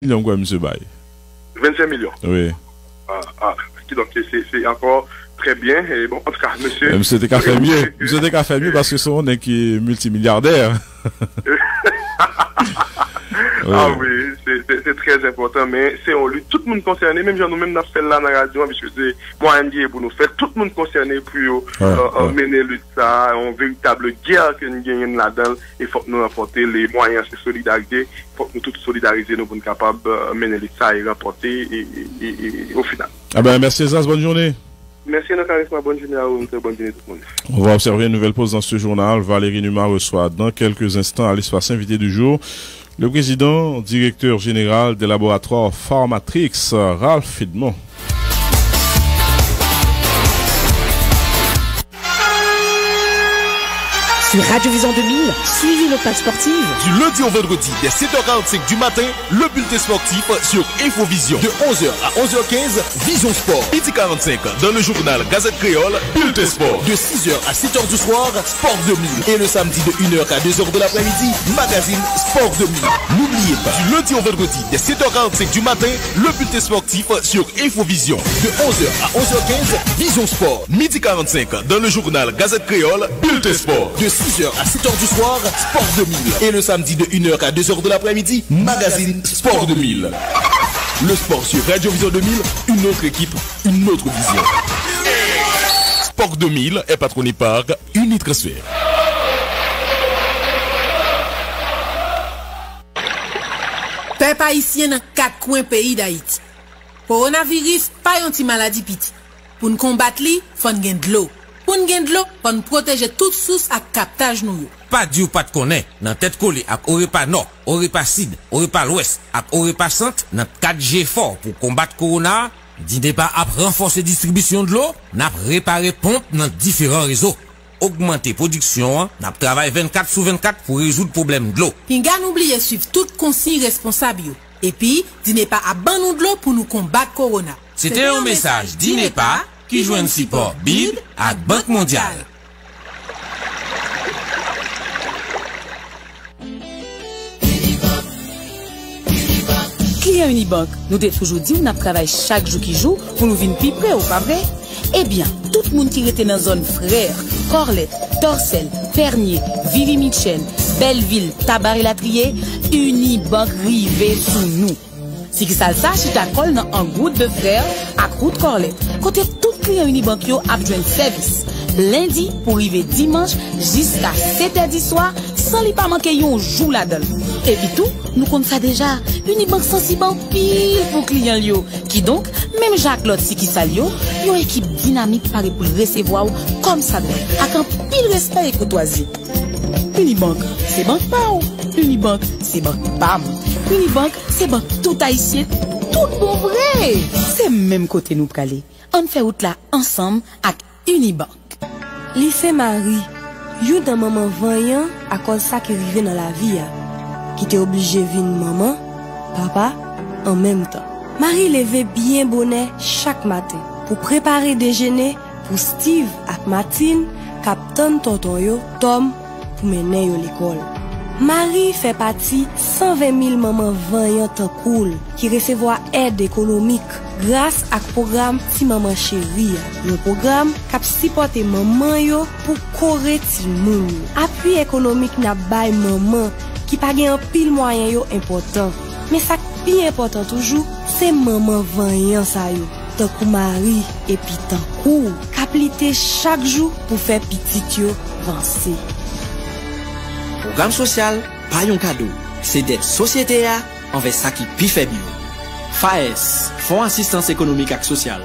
millions, quoi, monsieur Baye? 25 millions. Oui. Donc, c'est encore très bien. Et bon, en tout cas, monsieur. Monsieur t'es qu'à faire mieux. Monsieur t'es qu'à faire mieux parce que son on est qui est multimilliardaire. Oui. Ah oui, c'est très important, mais c'est on lui, tout le monde concerné, même nous-mêmes, nous fait là dans la radio, parce que c'est moyen pour nous faire, tout le monde concerné pour mener ça, une véritable guerre que nous gagnons là-dedans, il faut que nous apporter les moyens de solidarité, il faut que nous tous solidariser, nous pour être capables de mener ça et rapporter et au final. Ah ben merci Zaz, bonne journée. Merci notre charisme, bonne journée à vous, très bonne journée tout le monde. On va observer une nouvelle pause dans ce journal. Valérie Numa reçoit dans quelques instants à l'espace invité du jour le président directeur général des laboratoires Pharmatrix, Ralph Fidmont. Sur Radio Vision 2000, suivez nos pages sportives. Du lundi au vendredi, dès 7h45 du matin, le bulletin sportif sur Infovision. De 11h à 11h15, Vision Sport. Midi 45, dans le journal Gazette Créole, bulletin sport. De 6h à 7h du soir, Sport 2000. Et le samedi de 1h à 2h de l'après-midi, magazine Sport 2000. N'oubliez pas, du lundi au vendredi, dès 7h45 du matin, le bulletin sportif sur Infovision. De 11h à 11h15, Vision Sport. Midi 45, dans le journal Gazette Créole, bulletin sport. De 6h à 7h du soir, Sport 2000. Et le samedi de 1h à 2h de l'après-midi, magazine Sport 2000. Le sport sur Radio Vision 2000, une autre équipe, une autre vision. Sport 2000 est patronné par Unitransfert. Peuple haïtien dans 4 coins pays d'Haïti. Coronavirus, pas une petite maladie piti. Pour nous combattre, il faut nous gagner de l'eau. Pour nous gagner de l'eau, pour nous protéger toute source à captage nous. Pas du ou pas de connaît, dans tête collée avec Orepa Nord, Orepa Sud, Orepa l'Ouest, avec Orepa Centre, dans 4G fort pour combattre Corona, dîner pas à renforcer distribution de l'eau, n'a réparé pompe dans différents réseaux. Augmenter production, n'a travaillé 24 sur 24 pour résoudre le problème de l'eau. Pinga n'oubliez suivre toutes consignes responsables. Et puis, dîner pas à ban de l'eau pour nous combattre Corona. C'était un message dîner pas qui joue un support BID à Banque Mondiale. Client Unibank, nous devons toujours dire qu'on travaille chaque jour qui joue pour nous venir plus près, ou pas vrai? Eh bien, tout le monde qui était dans la zone Frère, Corlette, Torcel, Pernier, Vili-Michel, Belleville, Tabaret-Latrier, Unibank rivé sous nous. Si qui ça si ta colle dans un groupe de Frères à route Corlette. Côté tout client Unibank yo a besoin de service. Lundi pour arriver dimanche jusqu'à 7h du soir sans li pas manquer un jour là-dedans. Et puis tout, nous compte ça déjà. Unibank sensible en pile pour client yo. Qui donc, même Jacques Lot si qui ça yo, une équipe dynamique paré pour recevoir comme ça doit. Avec un pile respect et courtoisie. Unibank, c'est banque pas ou. Unibank, c'est banque PAM. Unibank, c'est banque tout haïtien, tout bon vrai. C'est même côté nous praler. On fait route là ensemble avec Unibank. Lycée Marie, you d'un maman voyant à cause ça qui arrive dans la vie, qui t'est obligé de venir maman, papa, en même temps. Marie levait bien bonnet chaque matin pour préparer déjeuner pour Steve et Martine, Captain Tonton yo, Tom, pour mener yo l'école. Marie fait partie 120 000 mamans voyantes cool qui recevoir aide économique grâce à programme Ti Maman Chérie. Le programme cap supporter maman yo pour correr ti moun. Appui économique n'a bay maman qui pa gen pile moyen yo important. Mais ça plus important toujours, c'est maman voyant ça yo. Tant que Marie et puis tant kou cap lité chaque jour pour faire petit yo avancer. Programme social, pas un cadeau. C'est d'être société envers ça qui plus faible. FAES, Fonds Assistance Économique et Sociale.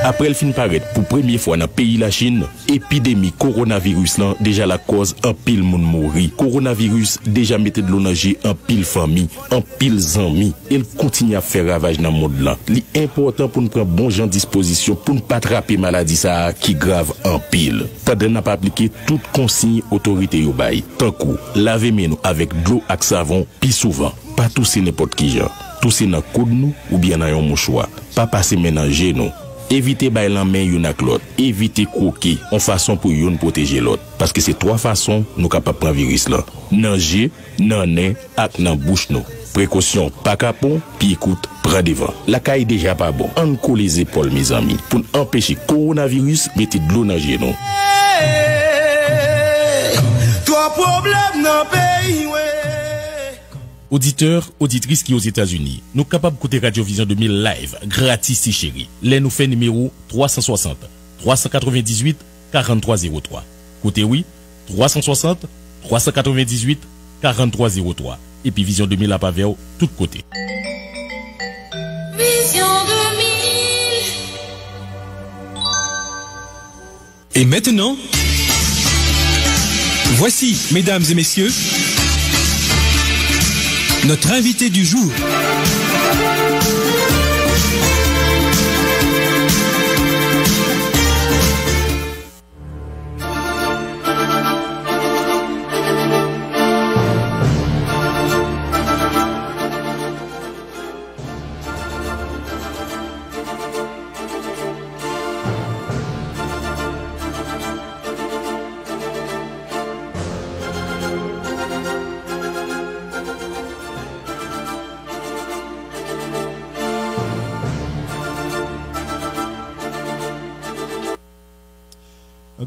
Après le fin paraître pour première fois dans le pays la Chine, épidémie coronavirus là déjà la cause un pile moun mouri. Coronavirus déjà mettait de l'onager en pile famille, en pile amis. Il continue à faire ravage dans le monde là. L'important pour nous prendre bon genre disposition pour ne pas attraper maladie ça qui grave en pile. Pendant n'a pas appliqué toute consigne autorité yo bay. Tant coup, laver mains avec de l'eau et savon puis souvent. Pas tousser n'importe qui genre. Tousser dans coude nous ou bien dans un mouchoir. Pas passer ménager nous. Évitez bailler la main yon ak l'autre. Évitez croquer en façon pour yon protéger l'autre. Parce que c'est trois façons nous capables prendre virus là. Nan jè, nan nez, ak nan bouche nous. Précaution, pas capon, puis écoute, prends devant. La caille déjà pas bon. On colle les épaules, mes amis. Pour empêcher coronavirus, mettez de l'eau dans les genoux. Auditeurs, auditrices qui aux États-Unis, nous capables d'écouter Radio Vision 2000 live, gratis si chéri. Les nous fait numéro 360 398 4303. Côté oui, 360 398 4303. Et puis Vision 2000 à Pavel, tout côté. Vision 2000. Et maintenant, voici, mesdames et messieurs, notre invité du jour.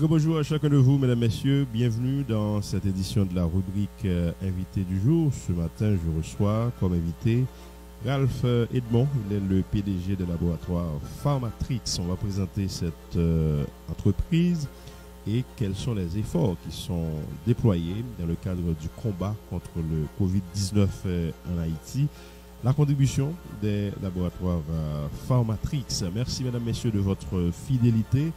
Bonjour à chacun de vous, mesdames, messieurs. Bienvenue dans cette édition de la rubrique Invité du jour. Ce matin, je reçois comme invité Ralph Edmond. Il est le PDG de laboratoire Pharmatrix. On va présenter cette entreprise et quels sont les efforts qui sont déployés dans le cadre du combat contre le Covid-19 en Haïti. La contribution des laboratoires Pharmatrix. Merci, mesdames, messieurs, de votre fidélité.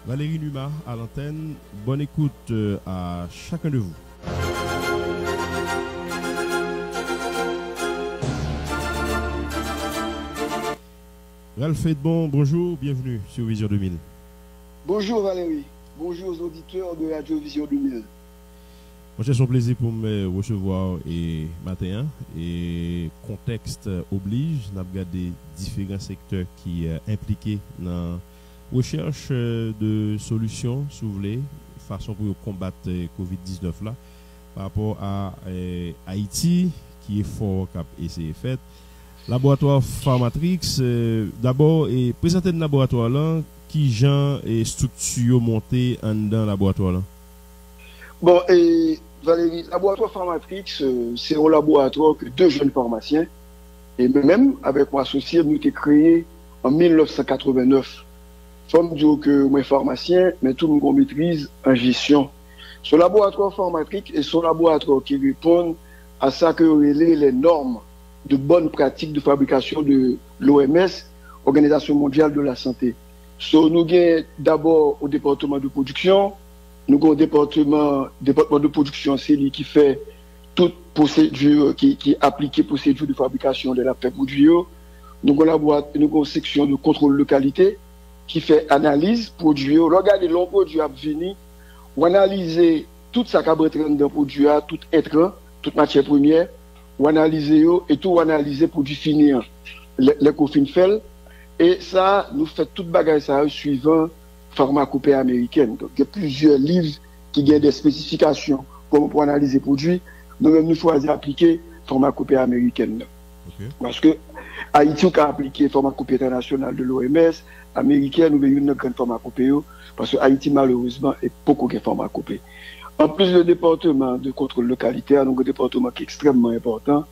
Valérie Numa à l'antenne. Bonne écoute à chacun de vous. Ralph Edmond, bonjour, bienvenue sur Vision 2000. Bonjour Valérie, bonjour aux auditeurs de Radio Vision 2000. C'est un plaisir pour me recevoir et matin et contexte oblige. Nous avons regardé différents secteurs qui sont impliqués dans recherche de solutions, si vous voulez, façon pour combattre Covid-19 là, par rapport à Haïti, qui est fort cap et c'est fait. Laboratoire Pharmatrix, d'abord, présenter le laboratoire là, qui genre et structure montée en dans le laboratoire là. Bon, et Valérie, laboratoire Pharmatrix, c'est un laboratoire que deux jeunes pharmaciens, et même avec mon associé, nous avons créé en 1989. Comme dire que moi pharmacien, mais tout le monde maîtrise en gestion. Ce laboratoire Pharmatrix est son laboratoire qui répond à ça que les normes de bonnes pratiques de fabrication de l'OMS, Organisation mondiale de la santé. So, nous avons d'abord au département de production, nous avons département de production, c'est lui qui fait toute procédure, qui applique procédure de fabrication de la produit. Nous avons une section de contrôle de qualité qui fait analyse produit, regardez l'on produit à venir, ou analyser tout ça qui est dans le produit, tout intrant, toute matière première, ou analyser et tout analyser produit fini, les confins fait, et ça nous fait toute bagage ça suivant pharmacopée américaine. Donc il y a plusieurs livres qui ont des spécifications comme pour analyser produits, nous-mêmes nous choisissons d'appliquer pharmacopée américaine. Okay. Parce que Haïti a appliqué pharmacopée internationale de l'OMS, américaine, nous avons une grande pharmacopée, parce que Haïti, malheureusement, est beaucoup de pharmacopée. En plus, le département de contrôle de qualité, donc un département qui est extrêmement important,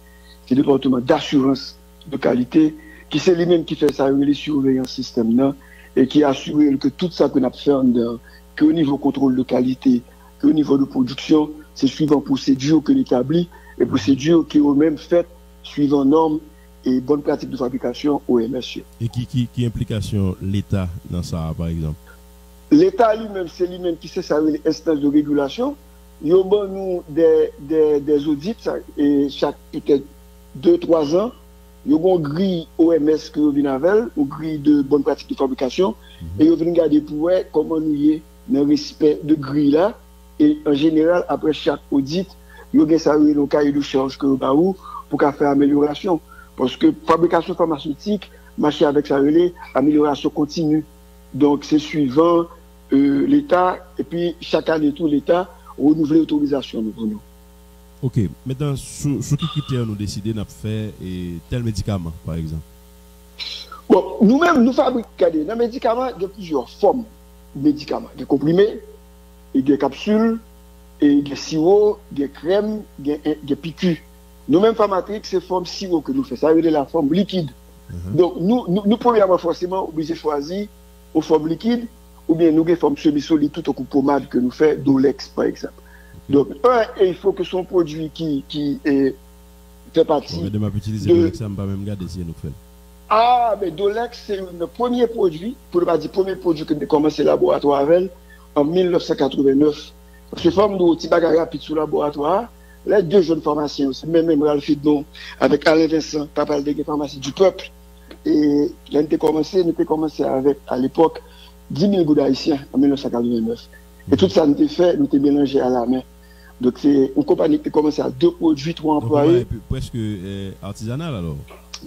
c'est le département d'assurance de qualité, qui c'est lui-même qui fait ça, les surveillance système, et qui assure que tout ça qu'on a fait, qu'au niveau contrôle de qualité, qu'au niveau de production, c'est suivant procédure que l'établit, et procédure qui est eux-mêmes faites suivant normes et bonnes pratiques de fabrication OMS. Et qui implication l'État dans ça, par exemple? L'État lui-même, c'est lui-même qui sait ça, les instances de régulation. Il y a nous des audits, et chaque peut-être 2-3 ans, il y a une grille OMS que vient avec, une grille de bonnes pratiques de fabrication, et il vient regarder pour voir comment nous y est dans le respect de grille là. Et en général, après chaque audit, il y a ça, le cahier de charge que pour faire amélioration. Parce que fabrication pharmaceutique, marcher avec ça, amélioration continue Donc, c'est suivant l'État, et puis chaque année, tout l'État renouvelle l'autorisation pour nous. Ok, maintenant, sur quels critères nous décidons de faire tel médicament, par exemple? Bon, nous-mêmes, nous fabriquons des médicaments de plusieurs formes de médicaments. Des comprimés, et des capsules, et des sirops, des crèmes, des piqûres. Nous-mêmes, Pharmatrix, c'est forme sirop que nous faisons. Ça veut dire la forme liquide. Donc, nous premièrement, forcément, obligés de choisir aux formes liquides, ou bien nous avons une forme semi-solide, tout au coup pommade que nous faisons, Dolex, par exemple. Donc, il faut que son produit qui fait partie. On va utiliser Dolex, ça ne va pas même garder si nous faisons. Ah, mais Dolex, c'est le premier produit, pour ne pas dire premier produit que nous avons commencé le laboratoire avec, en 1989. Parce que forme de petit bagage rapide sur le laboratoire, les deux jeunes pharmaciens aussi, même Ralph Edmond, avec Alain Vincent, papa de pharmacie du peuple. Et nous avons commencé avec, à l'époque, 10 000 gouttes haïtiens en 1989. Et tout ça, nous avons fait, nous avons mélangé à la main. Donc, c'est une compagnie qui a commencé à 2 produits, 3 employés. Donc, presque artisanal alors?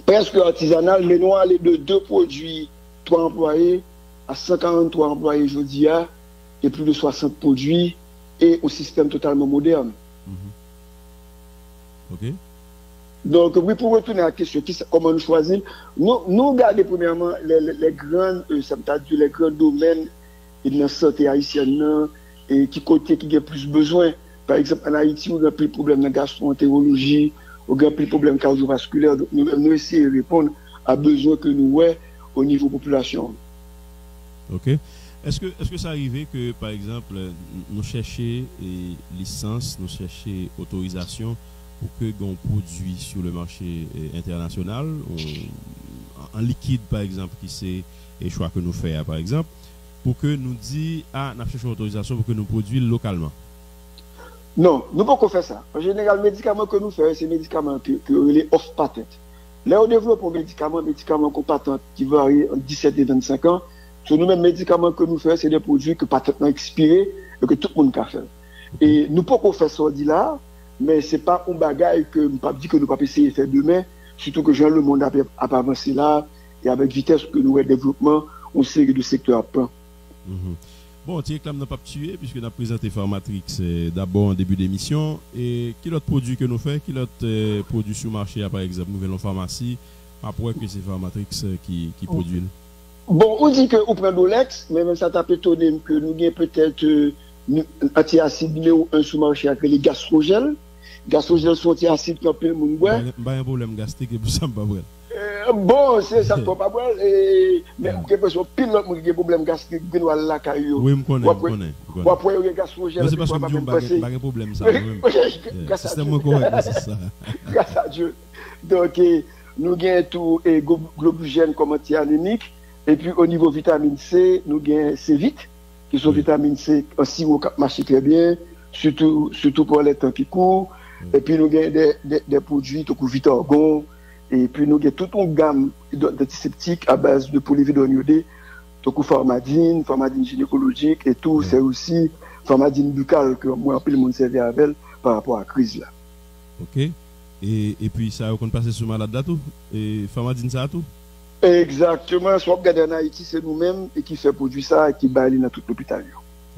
Presque artisanal, mais nous allons de 2 produits, 3 employés, à 143 employés aujourd'hui, et plus de 60 produits, et au système totalement moderne. Ok. Donc, oui, pour retourner à la question, comment nous choisir, nous regardons premièrement les grands domaines de la santé haïtienne et qui côté qui a plus besoin. Par exemple, en Haïti, on a plus de problèmes de gastro-entérologie, on a plus de problèmes cardiovasculaires. Donc, nous essayons de répondre à besoins que nous avons au niveau population. Ok. Est-ce que ça arrive que, par exemple, nous cherchions licence, nous cherchions autorisation pour que l'on produit sur le marché international, en liquide, par exemple, qui c'est les choix que nous faisons, par exemple, pour que nous disions, nous cherchons autorisation pour que nous produisons localement? Non, nous ne pouvons pas faire ça. En général, les médicaments que nous faisons, c'est des médicaments que les off-patent. Là, on développe un médicament qu'on patente qui varie entre 17 et 25 ans. Sur nous-mêmes, les médicaments que nous faisons, c'est des produits que patent ont expiré et que tout le monde peut faire. Et nous ne pouvons pas faire ça là, mais ce n'est pas un bagage que nous ne pouvons pas dire que nous ne pouvons pas essayer de faire demain, surtout que le monde a avancé là, et avec vitesse que nous avons développement, on sait que le secteur apprend. Bon, tu réclames n'a pas tué, puisque nous avons présenté Pharmatrix d'abord en début d'émission. Et quel autre produit que nous faisons, quel autre produit sur le marché, par exemple, nous venons en pharmacie, après que c'est Pharmatrix qui produit? Bon, on dit qu'on prend Dolex, mais même ça t'a étonné que nous avons peut-être antiacide numéro 1 sur le marché avec les gastrogels. Gastrogels sont antiacides qui ont plein de monde. Pas un problème gastrique et pour ça, pas vrai. Bon, c'est ça, pas vrai. Mais quelque chose, pile l'autre qui a des problèmes gastriques, qui doit la caillou. Oui, je connais. Après, il y a gastrogels. C'est parce que je n'ai pas de problème, ça. Grâce à Dieu. Donc, nous avons tout globulogène comme anti-anémique. Et puis, au niveau vitamine C, nous avons C-Vit, qui sont vitamine C en sirop qui marche très bien, surtout pour les temps qui courent. Et puis, nous avons des produits, tout comme Vitorgon. Et puis, nous avons toute une gamme d'antiseptiques à base de polyvidone iodé, tout comme Pharmadine gynécologique et tout. C'est aussi Pharmadine buccale que moi, tout le monde servait avec par rapport à la crise là. Ok. Et puis, ça, on passe sur malade là tout? Et Pharmadine, ça a tout? Exactement. Soit regarder en Haïti, c'est nous-mêmes et qui fait produire ça et qui baille dans tout l'hôpital.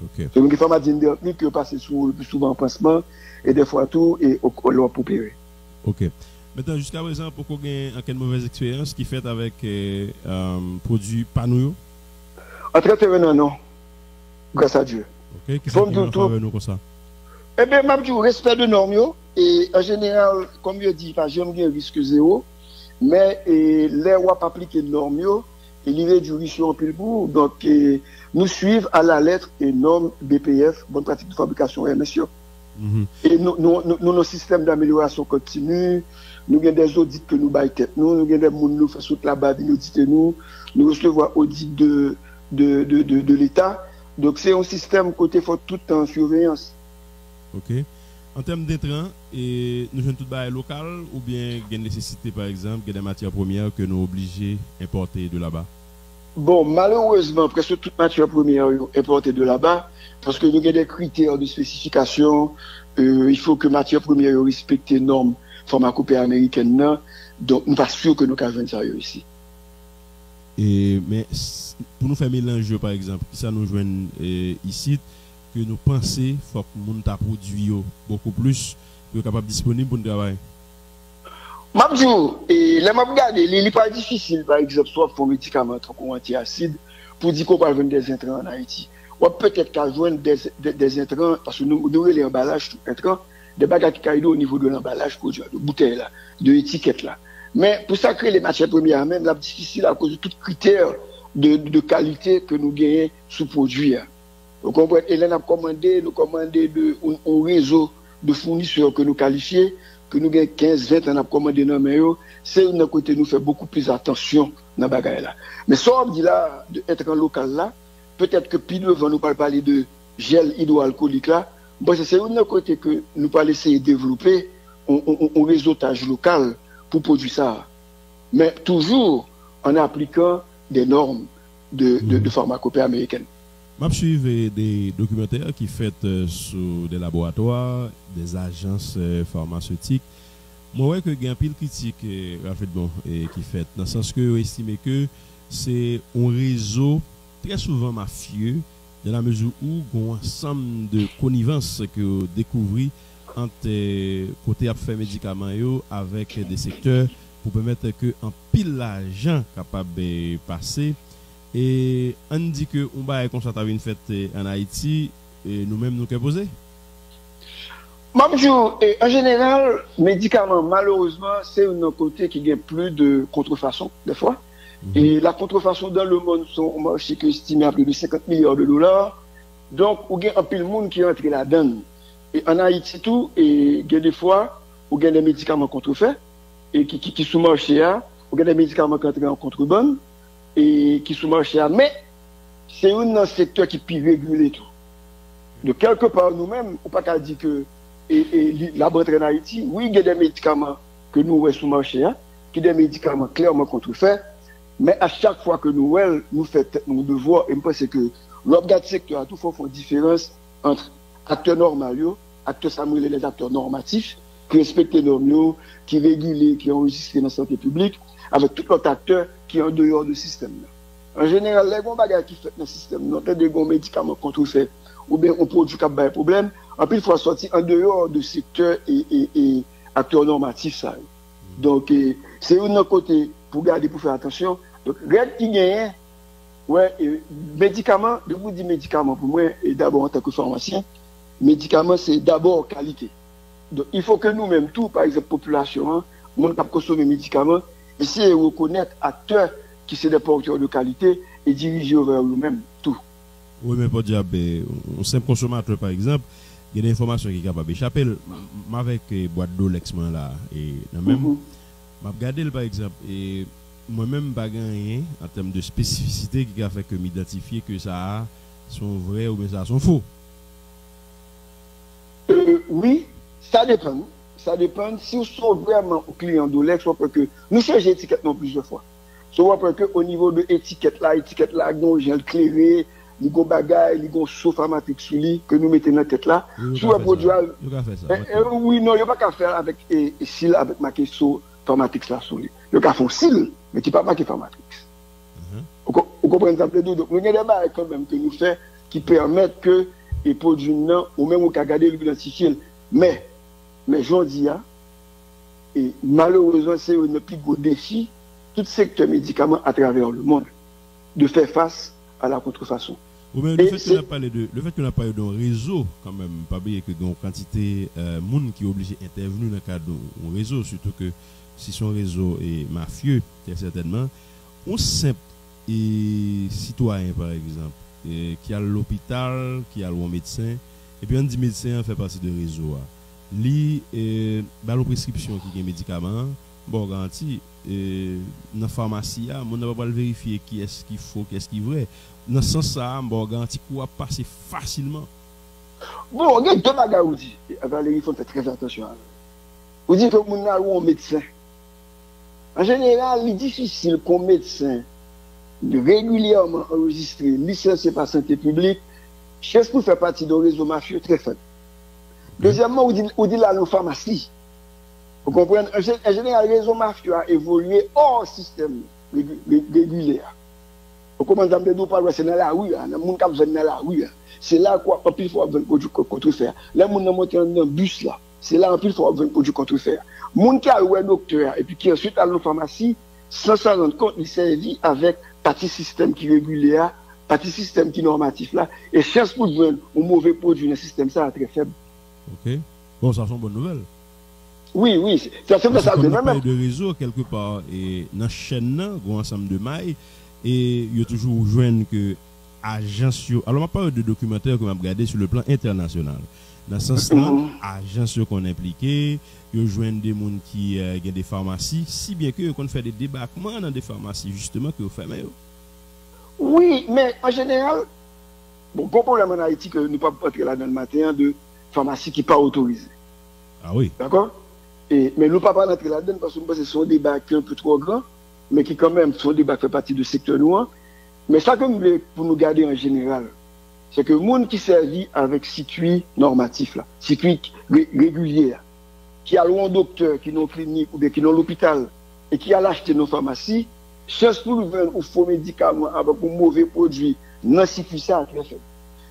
Ok. Donc, il faut dire que passe le plus souvent en pansement et des fois tout et on l'a opéré. Ok. Maintenant, jusqu'à présent, pour qu'on ait une mauvaise expérience qui fait avec produits panouilles? En très non. Grâce à Dieu. Ok. Qu'est-ce que vous faites nous comme ça? Eh bien, je dis respect de normes. Et en général, comme je dis, j'aime bien risque zéro. Mais les rois pas appliquer de normes, il y a du risque en pile pour. Donc, nous suivons à la lettre les normes BPF, bonne pratique de fabrication MSIO. Et nos systèmes d'amélioration continue, nous avons des audits que nous baillons tête, nous avons des gens qui font sur là-bas, nous auditons, nous recevons audit de l'État. Donc, c'est un système côté faut tout en surveillance. Ok. En termes d'intrants, nous avons tout bail local ou bien il y a une nécessité, par exemple, il y a des matières premières que nous sommes obligés d'importer de là-bas? Bon, malheureusement, presque toutes matières premières importées de là-bas, parce que nous avons des critères de spécification. Il faut que matières premières respectent les normes pharmacopées américaines. Donc, nous ne sommes pas sûrs que nous avons ça ici. Mais pour nous faire mélanger, par exemple, ça nous joigne ici, que nous pensons faut que nous ta produit beaucoup plus pour capable disponible pour le travail. Mabjou, et les mabgade, il n'est pas difficile, par exemple, soit pour médicaments comme antiacide, pour dire qu'on parle des intrants en Haïti. Ou peut-être qu'à joindre des intrants, parce que nous les emballages, tout intrants, des bagages qui caillent au niveau de l'emballage produit, de bouteilles là, de étiquettes là. Mais pour ça créer les matières premières même, c'est difficile à cause de tout critères de qualité que nous gagnons sous produit. Vous comprenez? Et là, nous commandé un réseau de fournisseurs que nous qualifions, que nous gagnons 15-20 ans à commander dans le c'est d'un côté nous fait beaucoup plus attention dans bagaille là. Mais ça on dit là d'être en local là, peut-être que puis devant nous parler de gel hydroalcoolique là, bon c'est d'un côté que nous pas essayer de développer un réseautage local pour produire ça. Mais toujours en appliquant des normes de pharmacopée américaine. Je suivre des documentaires qui sont faits sur des laboratoires, des agences pharmaceutiques. Moi, je vois que il y a un pile critique rapidement qui fait, dans le sens que vous estimez que c'est un réseau très souvent mafieux, dans la mesure où il y a un ensemble de connivences que vous découvrez entre côté à faire médicaments avec des secteurs pour permettre que un pile d'argent capable de passer. Et on dit que on va constater une fête en Haïti et nous-mêmes nous qu'est posé. En général, médicaments, malheureusement, c'est un côté qui gagne plus de contrefaçon, des fois. Et la contrefaçon dans le monde, son marché qui est estimé à plus de 50 milliards de dollars. Donc, il y a un peu de monde qui entre là-dedans. Et en Haïti, tout, et il y a des fois, il y a des médicaments contrefaits, et qui sous marché, il y a des médicaments qui entrent en contrebande, et qui sous marché, mais c'est un secteur qui peut réguler tout. De quelque part, nous-mêmes, on ne peut pas dire que la banque en Haïti, oui, il y a des médicaments que nous avons sous marché, qui sont des médicaments clairement contrefaits, mais à chaque fois que nous faisons nos devoirs, et je pense que l'organe secteur, tout faut faire une différence entre acteurs normaux, acteurs Samuel et les acteurs normatifs, qui respectent les normes, qui régulent, qui enregistrent dans la santé publique, avec tout l'autre acteur qui est en dehors du système. En général, les bagages qui fait dans le système, nous avons des médicaments contrefaits, ou bien on produit qui a des problèmes, en plus il faut sortir en dehors du secteur et acteurs normatifs. Ça. Donc, c'est un côté pour garder, pour faire attention. Donc, règle qui gagne, ouais, médicaments, je vous dis médicaments pour moi, et d'abord en tant que pharmacien, médicaments c'est d'abord qualité. Donc, il faut que nous-mêmes, tout, par exemple, population, on peut consommer des médicaments, essayer de reconnaître acteurs qui sont des porteurs de qualité et diriger vers eux-mêmes, tout. Oui, mais pour dire, un simple consommateur, par exemple, il y a des informations qui sont capables d'échapper. Avec boîte d'eau, l'ex-man là, et même, je regarde par exemple, et moi-même, je n'ai rien en termes de spécificité qui a fait que m'identifier que ça sont vrais ou bien ça sont faux. Oui, ça dépend. Ça dépend si vous êtes vraiment au client de l'ex, soit que nous changeons l'étiquette plusieurs fois. Soit que au niveau de l'étiquette là, nous j'ai éclairé, les gros bagailles, les gros sauts pharmaceutiques sur lui que nous mettons dans la tête là. Soit produit. Oui, non, il n'y a pas qu'à faire avec SIL, avec ma question pharmaceutique là sur lui. Il y a qu'à faire SIL, mais qui ne pas marqué pharmaceutique. Vous comprenez ça? Donc, nous avons des bagages quand même que nous faisons qui permettent que les produits non, ou même au cas garder l'identifier. Mais j'en dis, et malheureusement, c'est un plus gros défi, tout secteur médicament à travers le monde, de faire face à la contrefaçon. Oui, mais le fait qu'on a parlé d'un réseau, quand même, pas oublier que une quantité de monde qui est obligé d'intervenir dans le cadre d'un réseau, surtout que si son réseau est mafieux, très certainement, on simple citoyen, par exemple, qui a l'hôpital, qui a le médecin, et puis on dit médecin fait partie de réseau. Li ballon prescription qui est médicament bon garanti dans la pharmacie on ne va pas le vérifier qui est-ce qu'il faut qu'est-ce qui est vrai dans ce sens ça bon garanti quoi passer facilement bon il y a deux bagages où dit Valérie faut faire très attention vous dites que mon a un médecin en général il est difficile qu'un médecin de régulièrement enregistrer licencié par santé publique qu'est-ce pour faire partie d'un réseau mafieux très faible. Deuxièmement, on dit la pharmacie. Vous comprenez? En général, le réseau mafieux a évolué hors système régulé. Au commandant de nous, c'est dans la rue, dans mon cap dans la rue. C'est là quoi, en plus, il faut avoir un produit contre-fer. Là, mon monte dans un bus là. C'est là, en plus, il faut avoir un produit contre-fer. Mon qui a un docteur, et puis qui ensuite a la pharmacie, sans s'en rendre compte, il servi avec partie système qui régulier, partie système qui normatif là, et chance pour vendre un mauvais produit dans le système, ça très faible. Ok. Bon, ça sont bonnes nouvelles. Oui, oui, c'est ça. On a parlé de réseau quelque part, et dans la chaîne, un ensemble de mailles, et il y a toujours joindre que agence. Alors, on parle de documentaires qu'on a regardé sur le plan international. Dans ce sens-là, agence qu'on est impliqué, il y a joindre des gens qui ont des pharmacies, si bien que qu'on fait des débarquements dans des pharmacies, justement, que vous faites. Oui, mais en général, bon problème en Haïti que nous ne pouvons pas entrer là dans le matin de pharmacie qui ne sont pas autorisées. Ah oui. D'accord? Mais nous ne pouvons pas entrer là-dedans parce que ce sont des bacs un peu trop grands, mais qui quand même sont des bacs qui font partie du secteur noir. Mais ça que nous voulons pour nous garder en général, c'est que le monde qui servit avec circuit normatif, là, circuit régulier, qui a un docteur, qui n'a clinique ou bien qui n'a l'hôpital, et qui a acheté nos pharmacies, chance pour vendre ou faux médicaments avec un mauvais produit, non suffisant à très faible.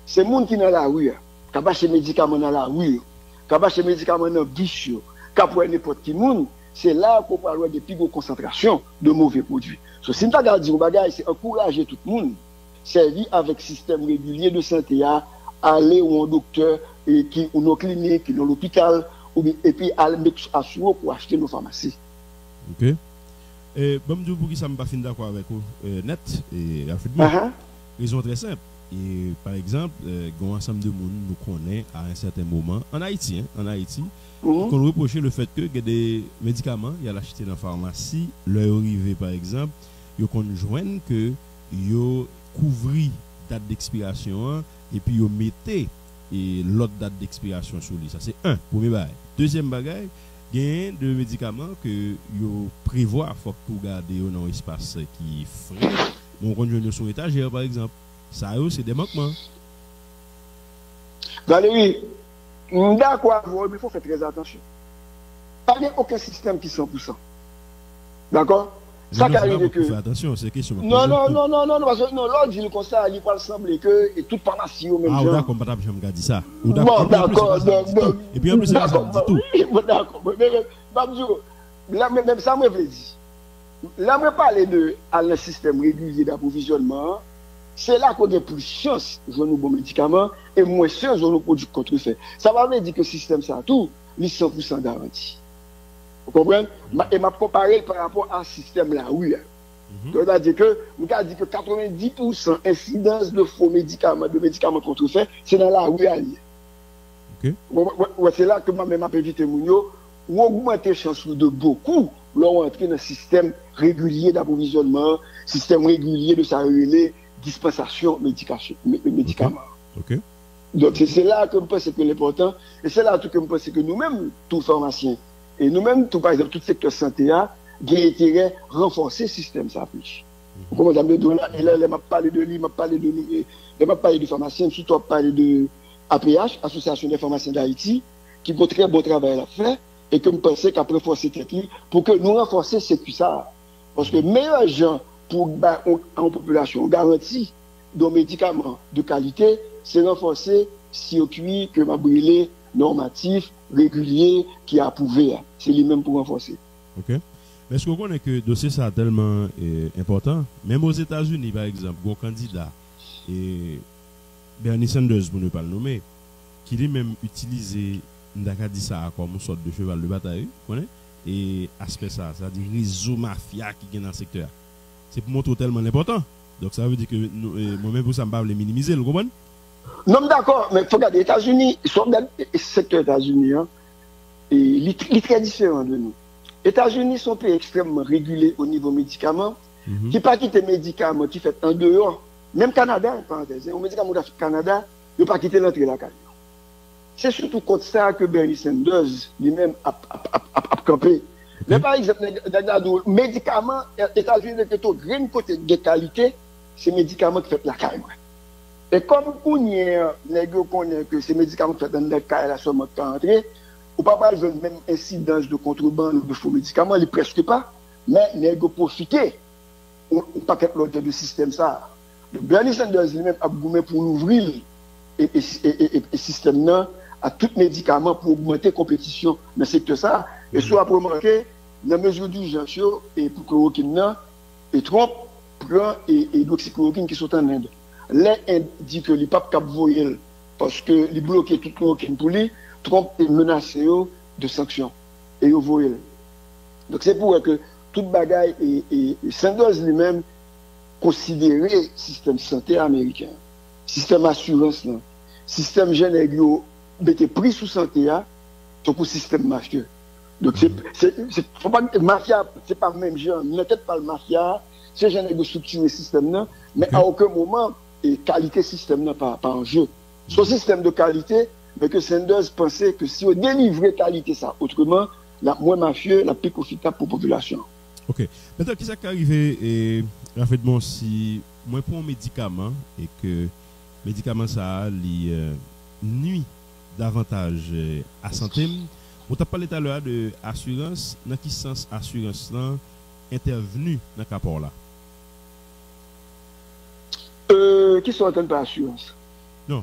C'est le monde qui est dans la rue, qui a acheté des médicaments dans la rue, qui a acheté des médicaments dans le guichet, qui a pour n'importe qui monde, c'est là qu'on parle de plus grande concentration de mauvais produits. So, si nous avons dit au bagage, c'est encourager tout le monde, servir avec système régulier de santé, à aller où un docteur, qui, ou nos cliniques, qui dans l'hôpital, et puis aller assurer pour acheter nos pharmacies. Ok. Bon, je pour qui ça me pas fin d'accord avec vous, net, et rapidement. Raison très simple. Et par exemple, un ensemble de monde nous connaît à un certain moment, en Haïti, qu'on reprochait le fait que y a des médicaments, il y a l'acheté dans la pharmacie, leur arrivé par exemple, ils conjoignent que ils couvrent date d'expiration et puis ils mettent l'autre date d'expiration sur lui. Ça c'est un, premier bagage. Deuxième bagage, il y a des médicaments que ils prévoient, faut que vous gardez dans un espace qui est frais. Mon conjoint sur étagère par exemple. Ça c'est des manquements. Valérie, d'accord, mais il faut faire très attention. Il n'y a aucun système qui est 100%. D'accord? Ça qui arrive que. Attention, c'est question. Non, parce que l'autre dit comme ça, il peut sembler que toute pharmacie au même genre. Ah, d'accord, madame, je me dis ça. Bon, d'accord, et puis en plus, c'est ça dit tout. D'accord, mais même ça, me veut dire. Là, je parle de un système régulier d'approvisionnement. C'est là qu'on a plus de chance de nos bons médicaments et moins de chance de nos produits contrefait. Ça va dire que le système, ça tout, il 100% garanti. Vous comprenez? Et m'a comparé par rapport à ce système-là, oui. C'est-à-dire que, nous avons dit que 90% incidence de faux médicaments, de médicaments contrefaits, c'est dans la rue alliée. C'est là que moi-même m'a invité Mounio, ou augmenter les chances de beaucoup, l'on entrer dans le système régulier d'approvisionnement, système régulier de sa relais, dispensation médicaments. Okay. Donc c'est là que je pense que l'important, et c'est là que je pense que nous-mêmes, tous pharmaciens, et nous-mêmes, tout par exemple, tout secteur santé, avons intérêt à renforcer le système ça plus. Comme madame de Dona, et là, elle m'a parlé de lui, m'a parlé de pharmaciens, surtout m'a parlé de APH, Association des pharmaciens d'Haïti, qui font très bon travail à faire, et que je pense qu'après forcer technique, pour que nous renforcer ce que ça. Parce que meilleurs gens pour en population garantie de médicaments de qualité, c'est renforcer circuit que m'a brûlé normatif, régulier, qui a approuvé. C'est lui-même pour renforcer. Ok. Mais est-ce que vous connaissez que le dossier ça tellement important? Même aux États-Unis, par exemple, un candidat, Bernie Sanders, pour ne pas le nommer, qui lui-même utilisé, dit ça comme une sorte de cheval de bataille, vous connaissez? Et aspect ça, c'est-à-dire réseau mafia qui est dans le secteur. C'est pour montrer tellement important. Donc ça veut dire que moi-même pour ça, je ne vais pas le minimiser, vous comprenez? Non, d'accord, mais il faut regarder les États-Unis, le secteur États-Unis, il est très différent de nous. Les États-Unis sont un pays extrêmement régulés au niveau médicaments, qui pas quitter les médicaments qui fait en dehors. Même Canada, parenthèse, un médicament du Canada, il ne pas quitter l'entrée de la caille. C'est surtout contre ça que Bernie Sanders lui-même a campé. Mais par exemple, les médicaments, les États-Unis, qui côté de qualité, c'est les médicaments qui font la caille. Et comme on connaît que ces médicaments qui font dans la caille, là, seulement entrer, ou pas par exemple, même incidence de contrebande ou de faux médicaments, ils presque pas, mais les gens profitent, ou pas qu'être l'autre du système ça. Bernie Sanders lui-même a goumé pour l'ouvrir et système à tout médicament pour augmenter la compétition dans le secteur ça. Et soit pour remarquer, dans la mesure d'urgence et pour chloroquine, et Trump prend et l'oxychloroquine qui sont en Inde. L'Inde dit que les papes cap voyel parce que les bloqué toute chloroquine pour lui, Trump est menacé de sanctions et au voyel. Donc c'est pour que toute bagaille et Sanders lui-même considérer le système santé américain, système assurance, système général, mettre prix sous santé, c'est pour système mafieux. Donc, faut pas mafia, c'est pas le même genre, peut-être pas le mafia, c'est général de structurer le système, mais à aucun moment, et qualité système n'est pas en jeu. Son système de qualité, mais que Sanders pensait que si on délivrait qualité ça, autrement, la moins mafieux, la plus profitable pour la population. Ok. Maintenant, qu'est-ce qui est arrivé rapidement si moi prends un médicament et que médicament ça nuit davantage à santé. On t'a parlé tout à l'heure de assurance. Dans quel sens assurance là intervenu dans ce rapport là? Qui sont entendus par assurance? Non.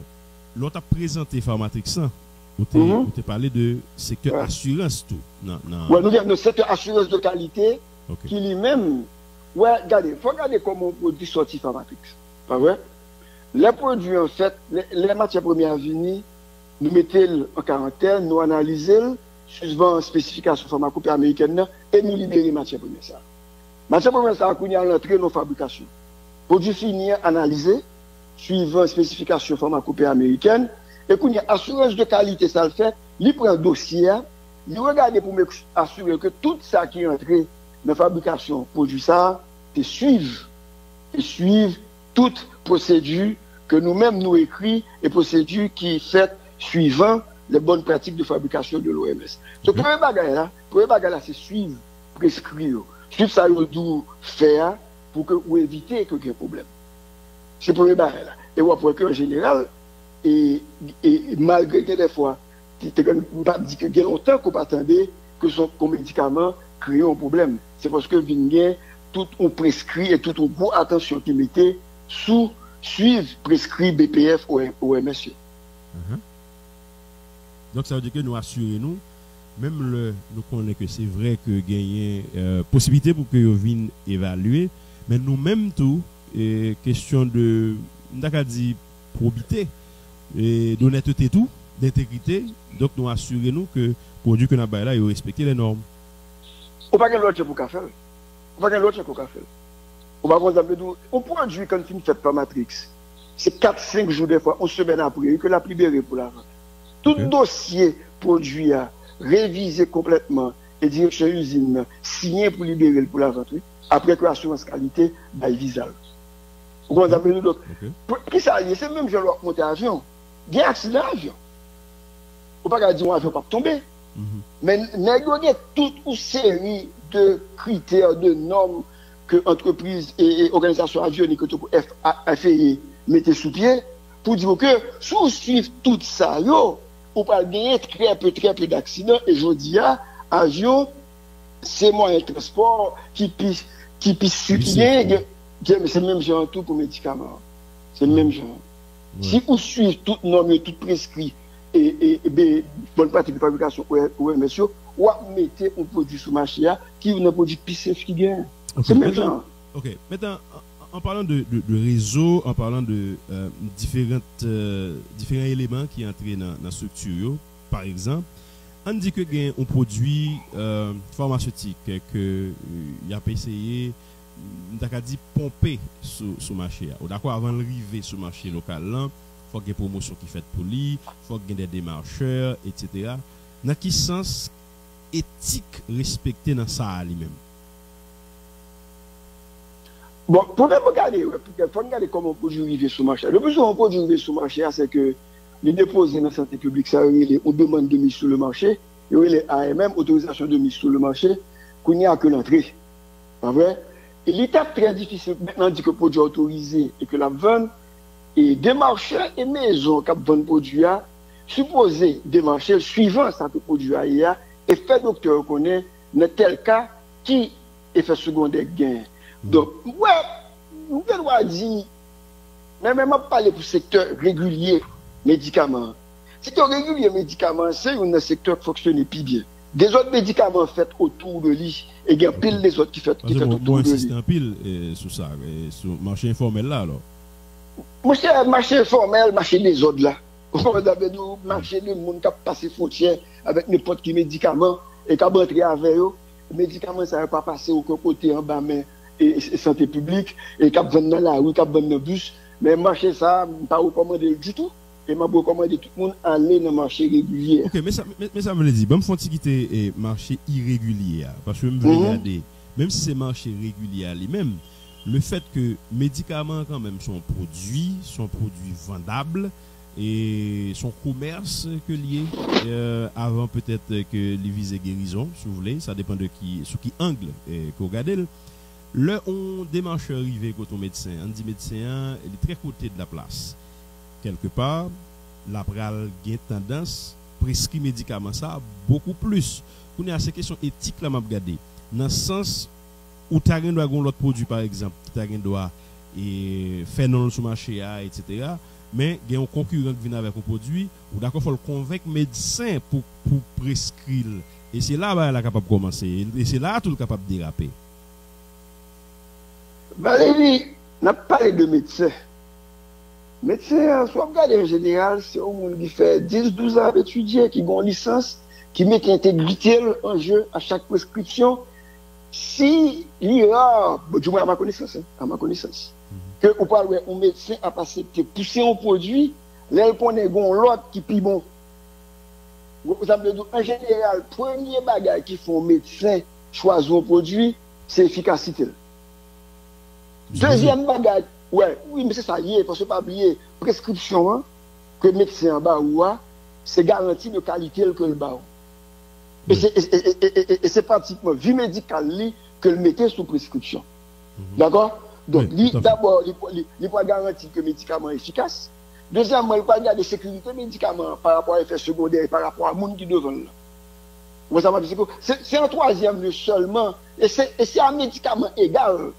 L'autre a présenté Pharmatrix ça. On t'a parlé de secteur assurance tout. Non. Ouais, nous avons le secteur assurance de qualité. Okay. Qui lui-même, regardez, faut regarder comment on produit sorti Pharmatrix. Pas vrai? Les produits, en fait, les matières premières venues, nous mettons en quarantaine, nous analysons, suivant spécification pharmacopée américaine, et nous libérons les matières premières. Ça. Matières premières, ça a connu à l'entrée de nos fabrications. Produits finis, analysés, suivant spécification pharmacopée américaine, et qu'on y a assurance de qualité, ça le fait, il prend un dossier, il regarde pour m'assurer que tout ça qui est entré la fabrication produit ça, et suivent toute procédure que nous-mêmes nous écrit et procédure qui est faite suivant les bonnes pratiques de fabrication de l'OMS. Ce premier bagage là, c'est suivre, prescrire, suivre ça doit faire pour que ou éviter qu'il y ait un problème. C'est le premier bagage là. Et on voit qu'en général, et malgré que des fois, tu ne pas dire que il y a longtemps qu'on attendait que son médicament crée un problème. C'est parce que Vingien, tout on prescrit et tout on prend attention qui mettait sous suivre prescrit BPF ou OMS. Donc ça veut dire que nous assurons même nous connaissons que c'est vrai que gagner possibilité pour que nous viennent évaluer, mais nous-mêmes tout question de dit probité et d'honnêteté tout, d'intégrité, donc nous assurons que produit que nous avons là, il respecte les normes. On pas l'autre pour faire. On pas l'autre pour faire. On va voir on produit quand il fait par Matrix. C'est 4-5 jours des fois, on semaine après que la libéré pour la vente. Tout dossier produit à révisé complètement et direction usine signé pour libérer pour la vente. Après que l'assurance qualité bail visa. On va donc qui ça c'est même je dois monter avion. Il y a un accident d'avion. On pas dire un avion pas tomber. Mais négocier toute une série de critères, de normes que entreprises et organisations avioniques que FAA mettaient sous pied pour dire que si on suit tout ça, on va gagner très peu d'accidents. Et je dis, avion, c'est moyen de transport qui puisse mais c'est le même genre tout pour médicaments. C'est le même genre. Si on suit toutes normes, tout prescrit, et bonne pratique de fabrication ou monsieur, ou mettez un produit sur le marché qui est un produit plus safe qui gagne. C'est même genre. Ok. Maintenant, en parlant de réseau, en parlant de différents éléments qui entrent dans la structure, par exemple, on dit que gagne un produit pharmaceutique que il a essayé dit pomper sur le marché. D'accord, avant d'arriver sur le marché local là, faut qu'il y ait des promotions qui faites pour lui, faut qu'il y ait des démarcheurs, etc. Dans quel sens éthique respecté dans ça lui-même? Bon, pour regarder comment on peut arriver sur le marché. Le plus on peut arriver sur le marché, c'est que les déposés dans la santé publique, ça on demande de mise sur le marché, et les AMM, autorisation de mise sur le marché, qu'il n'y a que l'entrée. Pas vrai? Et l'étape très difficile, maintenant, dit que le produit autorisé et que la vente, et des marchés et maisons qui vendent produit, supposé démarcher suivant ça que produit et fait docteur connaît dans tel cas qui effet secondaire gain. Donc, ouais, nous devons dire Mais même parler pour secteur régulier médicaments. Secteur régulier médicaments, c'est un secteur qui fonctionne plus bien. Des autres médicaments faits autour de lui et il y a pile des autres qui fait autour de lui. Un pile sur ça, sur le marché informel là alors. Marché informel, marché des autres là. Nous marché de monde qui a passé frontière avec n'importe quel médicament et qui a rentré avec eux. Les médicaments ça va pas passer au côté en bas mais et santé publique et qui a vendu dans la rue, qui a vendu dans le bus. Mais marché ça, pas recommandé du tout. Et m'a recommandé tout le monde aller dans le marché régulier. Ok, mais ça me le dit. Bon, faut quitter marché irrégulier parce que me regarder, même si c'est marché régulier lui-même, le fait que médicaments quand même sont produits vendables et son commerce que lié avant peut-être que les visées guérison, si vous voulez, ça dépend de sous qui angle qu'on regarde. Là, on démarche arriver quand on médecin, on dit médecin, il est très côté de la place. Quelque part, la pral gain tendance prescrit médicament ça beaucoup plus. On est à ces questions éthiques là m'a regarder. Dans le sens où tu as un l'autre produit par exemple, tu as un doit et faire non sur marché etc. Mais il y a un concurrent qui vient avec un produit ou d'accord faut le convaincre médecin pour prescrire et c'est là bah elle est capable de commencer et c'est là tout le capable de déraper. Valérie n'a pas parlé de médecin. Médecin, soit regardé en général, c'est un monde qui fait 10-12 ans d'étudier, qui ont une licence, qui met l'intégrité en jeu à chaque prescription. Si il y a, du moins à ma connaissance, que on parle un médecin a passé de pousser un produit, là il prend l'autre qui est bon. En général, premier bagage qui font médecin choisir un produit, c'est l'efficacité. Deuxième bagage, oui, mais c'est ça lié, parce que pas oublier, prescription, hein, que le médecin en bas ou c'est garantie de qualité que le bas. Et c'est pratiquement vie médicale que le mettait sous prescription. D'accord? Donc, d'abord, il faut garantir que le médicament est efficace. Deuxièmement, il faut garder la sécurité du médicament par rapport à l'effet secondaire, par rapport à monde qui devant là. C'est un troisième lieu seulement, et c'est un médicament égal.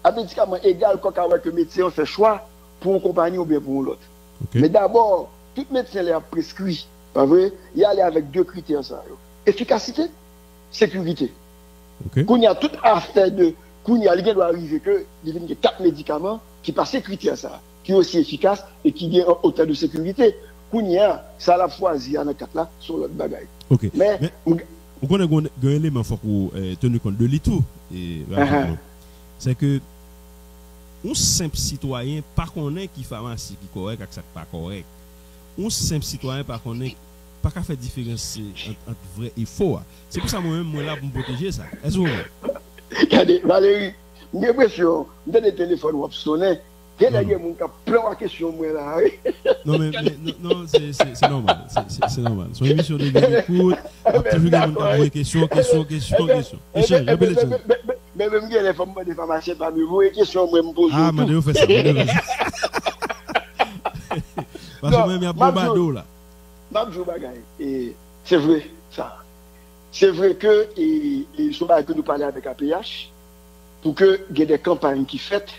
Un médicament égal quand le médecin fait choix pour une compagnie ou bien pour l'autre. Okay. Mais d'abord, tout médecin l'a prescrit, pas vrai? Il y a avec deux critères ça. Efficacité, sécurité. Okay. Quand il y a tout affaire de, quand il y a il doit arriver que il y a 4 médicaments qui passent ces critères ça, qui sont aussi efficaces et qui ont autant de sécurité. Quand il y a ça la choisi dans 4 là sur l'autre bagaille. OK. Mais on connaît un élément faut pour tenir compte de l'ITU et c'est que un simple citoyen pas connaît qui pharmacie qui correct avec ça pas correct. Un simple citoyen pas connaît pas qu'à faire différence entre vrai et faux. C'est pour ça moi là pour me protéger ça. Est-ce que regardez Valérie, j'ai l'impression dans les téléphones ou sonner, il y a des gens qui plein de questions moi là. Non mais non c'est normal, c'est normal. Son émission de écoute, toujours des questions. Échange, appelez ça. Mais même les femmes des pharmaciens pas me poser question moi me pose. Ah, mais vous faites ça. Parce que même il y a Bobado là. Mabjou bagay. Et c'est vrai ça. C'est vrai que et ce que nous parlons avec APH pour que il y ait des campagnes qui faites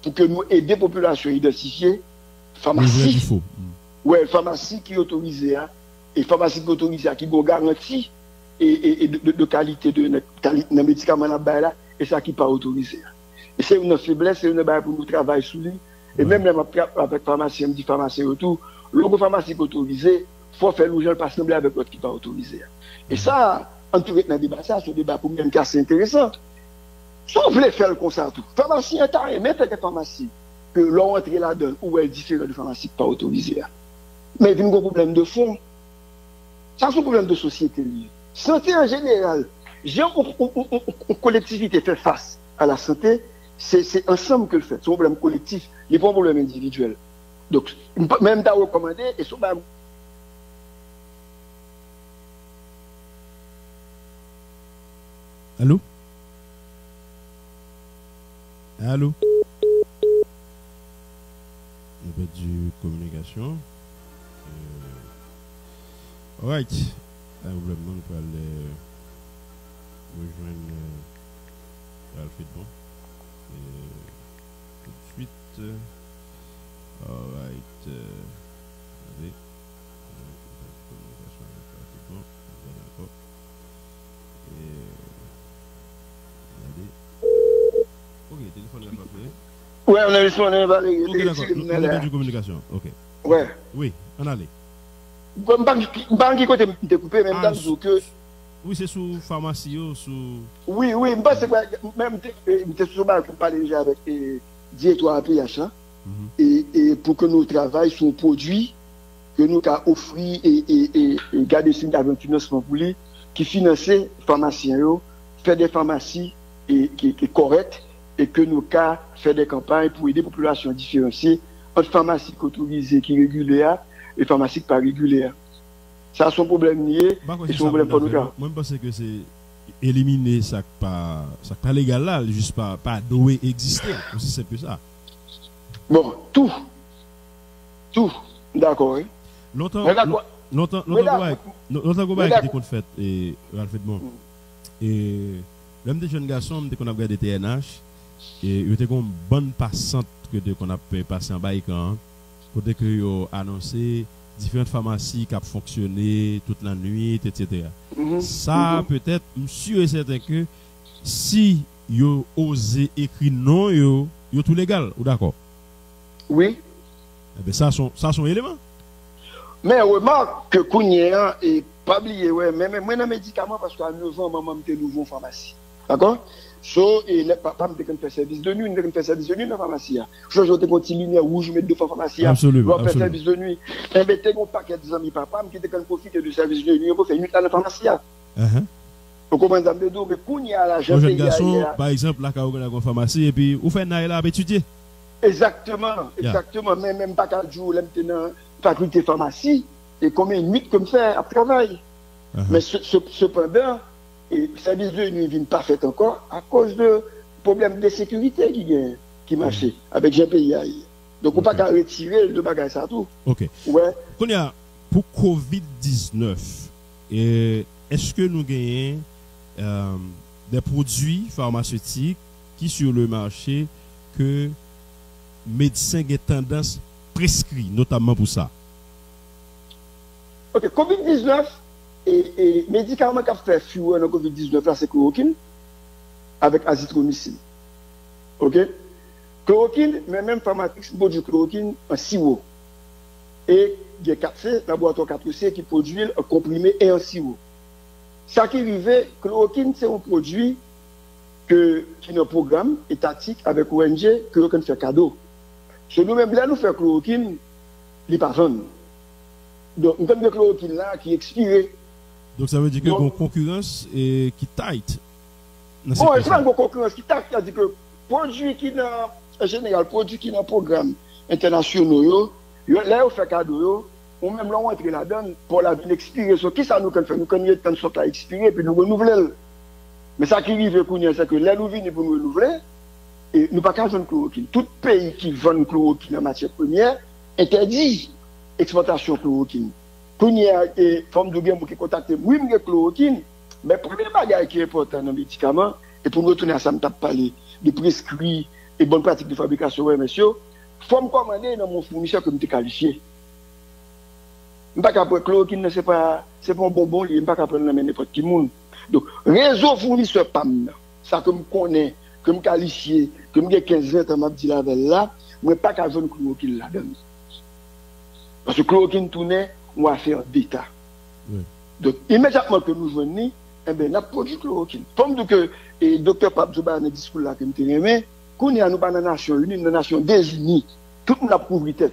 pour que nous aider la population à identifier pharmacie. Ouais, pharmacie qui est autorisée et pharmacie qui est autorisée qui ont garantie et de qualité de médicament là et ça qui pas autorisé. Et c'est une faiblesse, c'est une balle pour nous travailler sur lui et même avec pharmacien dit pharmacien autour, le pharmacie autorisé, faut faire le pas sembler avec l'autre qui pas autorisé. Et ça en tout cas dans débat ça, ce débat pour même c'est intéressant. Si on voulait faire le concert tout, pharmacie est à mettre des pharmacies que l'on entre là-dedans ou est différent de pharmacie pas autorisée. Mais il y a un problème de fond. Ça c'est un problème de société lié. Santé en général, j'ai une collectivité fait face à la santé, c'est ensemble que le fait. C'est un problème collectif, il n'y a pas un problème individuel. Donc, même t'as recommandé, et ce problème. Allô? Allô? Il y a pas de communication. Alright. Un problème, on peut aller rejoindre Alfred Bon. Tout de suite. Ouais, on a laissé, on a parlé. Ok, d'accord. Nous avons une communication. Ok. Ouais. Oui, on allait. Banque qui côté me coupé, même dans le que. Oui, c'est sous pharmacie, sous. Oui, je pense que même je suis pour parler déjà avec directeur APH, et pour que nous travaillions sur un produit que nous avons offert et garder signe d'aventurement pour lui, qui finance les pharmaciens, faire des pharmacies qui est correctes, et que nous avons fait des campagnes pour aider la population différenciée entre pharmacies autorisées qui régulières et pharmacies pas régulières. Ça, c'est un problème lié, et c'est un problème pour nous. Moi, je pense que c'est éliminer ça pas légal là, juste pas doit exister. Aussi c'est plus ça. Bon, tout, d'accord. Longtemps qui compte fait et Ralph et l'homme des jeunes garçons qu'on a regardé TNH et il était une bonne passante que qu'on a passé en baïkan côté que yo annoncé différentes pharmacies qui ont fonctionné toute la nuit, etc. Ça, peut-être, monsieur est certain que si vous osez écrire non, vous tout légal, ou d'accord? Oui. Eh bien, ça sont éléments. Mais remarque que Kounia est pas oublié, ouais, mais moi, dans les médicaments, parce qu'à 9 ans, maman était nouveau en pharmacie. D'accord? Et le papa me fait service de nuit, me fait service de nuit dans la pharmacie. Je vais continuer lumière rouge, mettre 2 fois pharmacie. Absolument. Je vais faire service de nuit. Et bien, tu as un paquet de amis papa qui te profite du service de nuit pour faire une nuit dans la pharmacie. Vous comprenez, mais Kounia, la jeune garçon, par exemple, là, quand on a une pharmacie, et puis, vous faites là, étudier. Exactement. Mais même pas 4 jours, là, maintenant, faculté pharmacie, et combien de nuits comme ça à travail. Mais cependant, et le service de nuit ne vient pas fait encore à cause de problèmes de sécurité qui marchaient avec GPI. Donc, on ne peut pas retirer le bagage ça tout. Ok. Ouais. Pour COVID-19, est-ce que nous gagnons des produits pharmaceutiques qui sur le marché que médecins ont tendance prescrit, notamment pour ça? Ok, COVID-19 et médicaments qui ont fait fuir dans COVID-19, là, c'est chloroquine avec azithromycine. Ok? Chloroquine, mais même pharmaceutique produit chloroquine en sirop. Et il y a 4C, laboratoire 4C qui produit un comprimé et un sirop. Ça qui arrive, chloroquine, c'est un produit qui est un programme étatique avec ONG que fait cadeau. Chez nous-mêmes, là, nous faisons chloroquine, il n'est pas jeune. Donc, nous avons des chloroquine là qui expirent. Donc, ça veut dire qu'il y a une concurrence qui tight. Bon, c'est pas une concurrence qui tight, c'est-à-dire que produits qui en général, produits qui dans programme internationaux, là, on fait cadeau, ou même là, on entre là-dedans pour la vie expirer. Qui ça nous fait? Nous connaissons tant de sortes à expirer, puis nous renouveler. Mais ça qui arrive, c'est que là, nous venons pour nous renouveler, et nous ne pouvons pas jouer chloroquine. Tout pays qui vend chloroquine en matière première interdit l'exportation de chloroquine. Quand il y a des femmes de guerre qui contactent, oui, mais chloroquine, mais le premier bagage qui est important dans les médicaments, et pour nous retourner à ça, je parler de prescrits et bonnes pratiques de fabrication, oui, monsieur, il faut me commander dans mon fournisseur que je suis qualifié. Je ne sais pas qu'après chloroquine, ce n'est pas un bonbon, je ne sais pas qu'après n'importe qui monde. Donc, réseau fournisseur PAM, ça que je connais, que je qualifié, que je 15 ans, je dit là, je ne sais pas qu'à jouer chloroquine là-dedans. Parce que chloroquine tournait, on va faire d'état. Oui. Donc, immédiatement que nous venons, eh bien, on a produit chloroquine. Comme que le docteur Pabzouba a un discours là que nous avons aimé, qu'on est à nous dans la Nation Unie, dans la Nation Désunie, tout le monde a prouvé tête.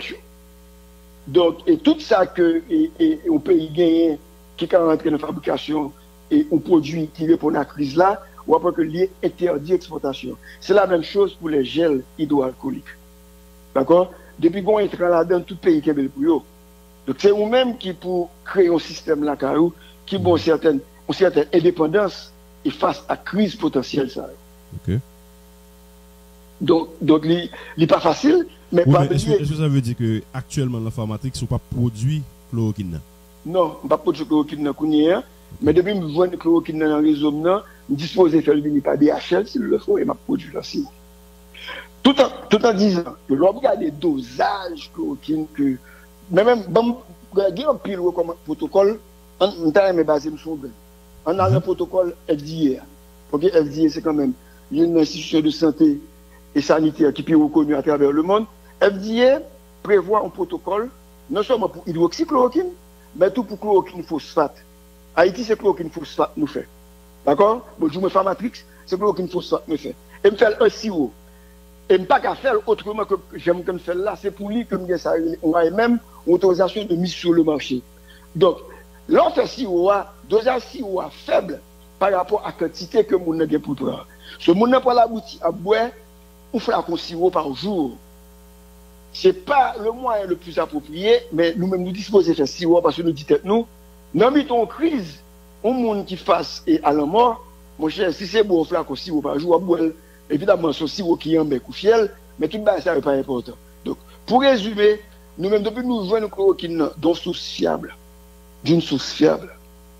Donc, et tout ça que on peut y gagner, qui est rentré dans la fabrication, et on produit qui répond à la crise là, ou après que lié interdit l'exportation. C'est la même chose pour les gels hydroalcooliques. D'accord? Depuis qu'on est là-dedans, tout pays qui est bel pour eux. Donc c'est nous-mêmes qui pour créer un système là qui ont une certaine indépendance et face à crise potentielle ça. OK. Donc il n'est pas facile, mais oui, est-ce que ça veut dire que actuellement l'informatique sont pas produit chloroquine? Non, on pas produit chloroquine dans Kounia, mais depuis que je vois chloroquine dans le réseau, je dispose de faire venir par DHL s'il le faut et m'a produit là aussi. Tout en disant que l'on regarde des dosages chloroquine que même il y a un pile comme protocole, on a basé sur on a un protocole FDA. OK, FDA c'est quand même une institution de santé et sanitaire qui est reconnue à travers le monde. FDA prévoit un protocole non seulement pour hydroxychloroquine, mais tout pour chloroquine phosphate. Haïti c'est chloroquine phosphate nous fait. D'accord? Bon, je me fais Matrix, c'est chloroquine phosphate nous fait. Et me fait un sirop. Et ne pas qu'à faire autrement que j'aime comme faire là, c'est pour lui que on a même autorisation de mise sur le marché. Donc, l'autre sirop, dosage sirop faible par rapport à la quantité que mon n'a pour prendre. Ce monde n'a pas la boutique à boire, on fait un sirop par jour. Ce n'est pas le moyen le plus approprié, mais nous-mêmes nous disposons de faire sirop parce que nous disons nous, dans une crise, un monde qui fasse et à la mort, mon cher, si c'est bon, on fait un sirop par jour à boire. Évidemment, ce sirop qui est en bec ou fiel, mais tout ça n'est pas important. Donc, pour résumer, nous-mêmes, depuis nous jouons une chloroquine d'une source fiable,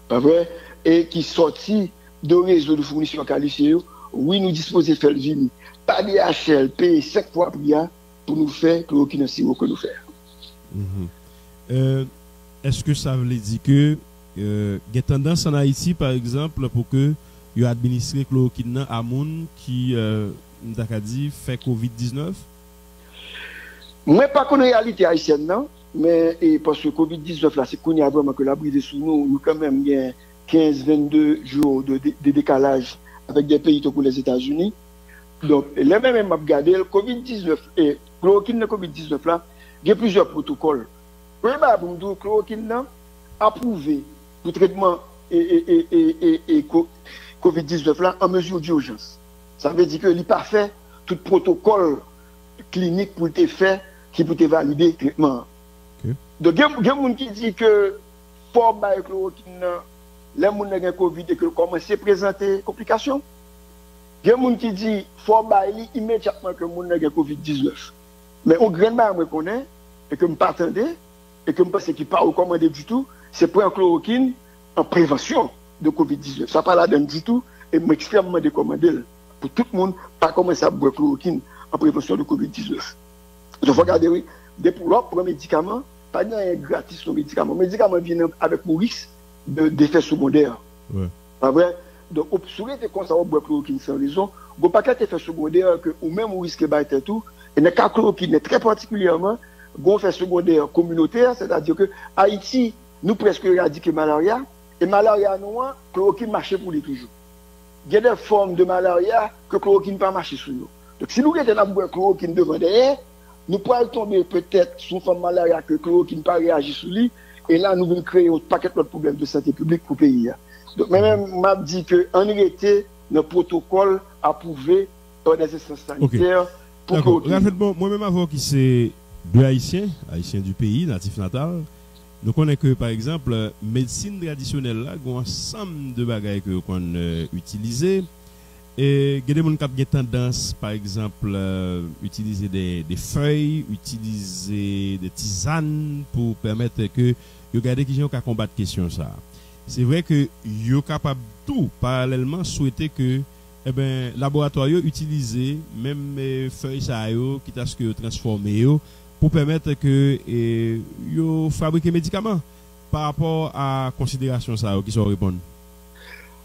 pas vrai, et qui sortit de réseau de fournisseurs qualifiés, oui, nous disposons de faire le vini, pas DHL, payer 5 fois pour nous faire chloroquine sirop que nous faisons. Est-ce que ça veut dire que il y a tendance en Haïti, par exemple, pour que il a administré chloroquine à moun qui fait Covid-19? Moi, pas qu'on réalité haïtienne, non, mais parce que Covid-19, là, c'est qu'on y a vraiment que la brise sous nous quand même, il y a 15-22 jours de décalage avec des pays comme les États-Unis. Donc, les mêmes m'a regardé, le Covid-19 et chloroquine de Covid-19, là, il y a plusieurs protocoles. Premier, pour nous dire, chloroquine, approuvé pour traitement et Covid-19 là en mesure d'urgence. Ça veut dire que il n'est pas fait tout protocole clinique pour te faire qui peut te valider le traitement. Okay. Donc il y a des gens qui disent que pour bailler chloroquine, les gens qui ont Covid et que commencent à présenter complications. Il y a des gens qui disent qu'il faut bailler immédiatement que les gens ont Covid-19. Mais on graine pas me connaît et que me pas attendais et que me pense qu'il pas recommandé du tout, c'est prendre chloroquine en prévention de Covid-19. Ça pas la donne du tout et moi extrêmement décommandé pour tout le monde pas commencer à boire chloroquine en prévention de Covid-19. Il faut regarder oui, pour l'autre médicament, pas de gratis sur médicament. Médicament vient avec un risque d'effets secondaires. Ouais. Pas vrai? Donc sur les comme ça on boit chloroquine sans raison, il pas qu'à effets secondaires que ou même au risque de tout et le cas chloroquine très particulièrement un effet secondaire communautaire, c'est-à-dire que Haïti nous presque éradiqué malaria. Et malaria noire, chloroquine marche pour les toujours. Il y a des formes de malaria que chloroquine pas marcher sur nous. Donc si nous étions dans chloroquine devant derrière, nous pourrions tomber peut-être sous forme de malaria que chloroquine pas réagir sur lui. Et là, nous allons créer un paquet de problèmes de santé publique pour le pays. Donc même, m'a dit que en réalité, notre protocole approuvé par des instances sanitaires pour chloroquine. Rapidement, moi-même avant qui c'est deux Haïtiens du pays, natif natal. Nous connaissons que, par exemple, médecine traditionnelle, là, il y a un ensemble de bagages qu'on utilise. Et il y a des gens qui ont tendance, par exemple, utiliser des feuilles, utiliser des tisanes pour permettre que vous regardez qui ont qu'à combattre la question ça. C'est vrai que vous êtes capable tout parallèlement souhaiter que laboratoire utilise même feuilles ça quitte à ce que transformer pour permettre que vous fabriquez des médicaments par rapport à la considération ça qui sont répondre.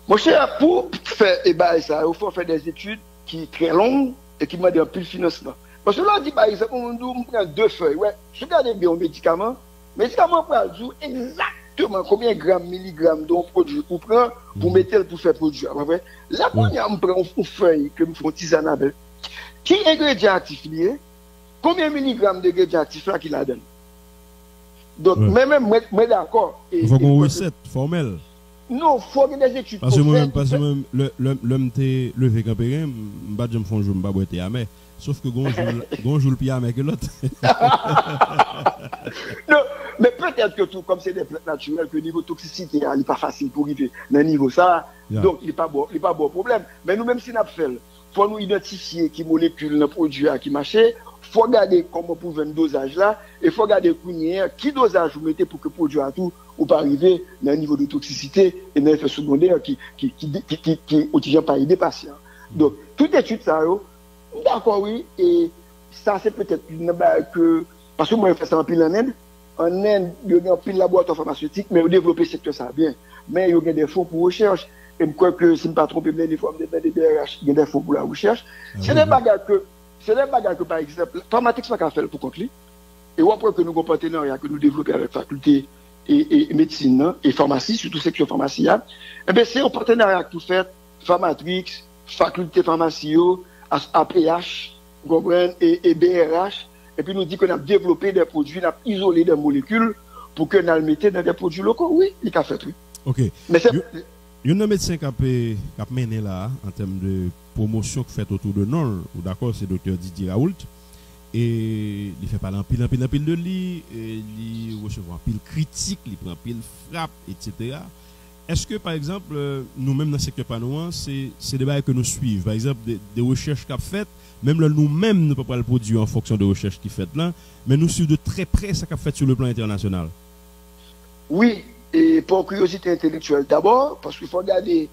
Mon cher, pour faire ça, il faut faire des études qui sont très longues et qui demandent un peu de financement. Parce que là, on dit par exemple, on prend 2 feuilles. Ouais, je regarde bien un médicament. Le médicament prend exactement combien de grammes, milligrammes d'un produit qu'on prend pour mettre pour faire produire. Là, on prend une feuille que nous faisons tisane avec. Qui est ingrédient actif lié? Combien de milligrammes d'ingrédients actifs là qu'il a donné? Donc, même moi d'accord. Il faut qu'on recette formelle. Non, il faut que des études. Parce que moi-même, l'homme t'est levé quand même, je me fais un jour, je me boire à mer. Sauf que bonjour le pied à mer que l'autre. Non, mais peut-être que tout, comme c'est des plantes naturelles, que le niveau de toxicité, il n'est pas facile pour arriver dans le niveau ça. Yeah. Donc, il n'est pas bon problème. Mais nous-mêmes, si nous faisons, il faut nous identifier qui molécule dans produit qui marche. Il faut regarder comment pour un dosage là. Et il faut regarder qui dosage vous mettez pour que le produit à tout ou pas arriver dans un niveau de toxicité et dans l'effet secondaire qui pas aider patient. Donc, toute étude ça, D'accord, oui. Et ça, c'est peut-être une que. Parce que moi, je fais ça en pile en Inde. En Inde, il y a un pile laboratoire pharmaceutique, mais au développer ce secteur, ça bien. Mais il y a des fonds pour recherche. Et je crois que si je ne me trompe pas, des fois, des DRH, il y a des fonds pour la recherche. C'est des bagages que, par exemple, Pharmatrix n'a qu'à faire pour compte. Et on après que nous avons un partenariat que nous développons avec faculté et médecine et pharmacie, surtout section pharmacie, eh bien, c'est un partenariat tout fait, Pharmatrix, faculté pharmacie, APH, et BRH, et puis nous dit qu'on a développé des produits, on a isolé des molécules pour que nous les mettions dans des produits locaux. Oui, il a fait, oui. Ok. Mais c'est... Il y a un médecin qui a mené là, en termes de promotion qui fait autour de nous, d'accord, c'est le docteur Didier Raoult. Et il fait parler en pile de lui, il recevoir en pile critique, il prend en pile frappe, etc. Est-ce que, par exemple, nous-mêmes dans le secteur panouan, c'est des bails que nous suivons, par exemple, des recherches qu'a faites, même là, nous-mêmes, nous ne pouvons pas le produire en fonction de recherches qui fait là, mais nous suivons de très près ce qu'a fait sur le plan international. Oui, et pour curiosité intellectuelle d'abord, parce qu'il faut regarder,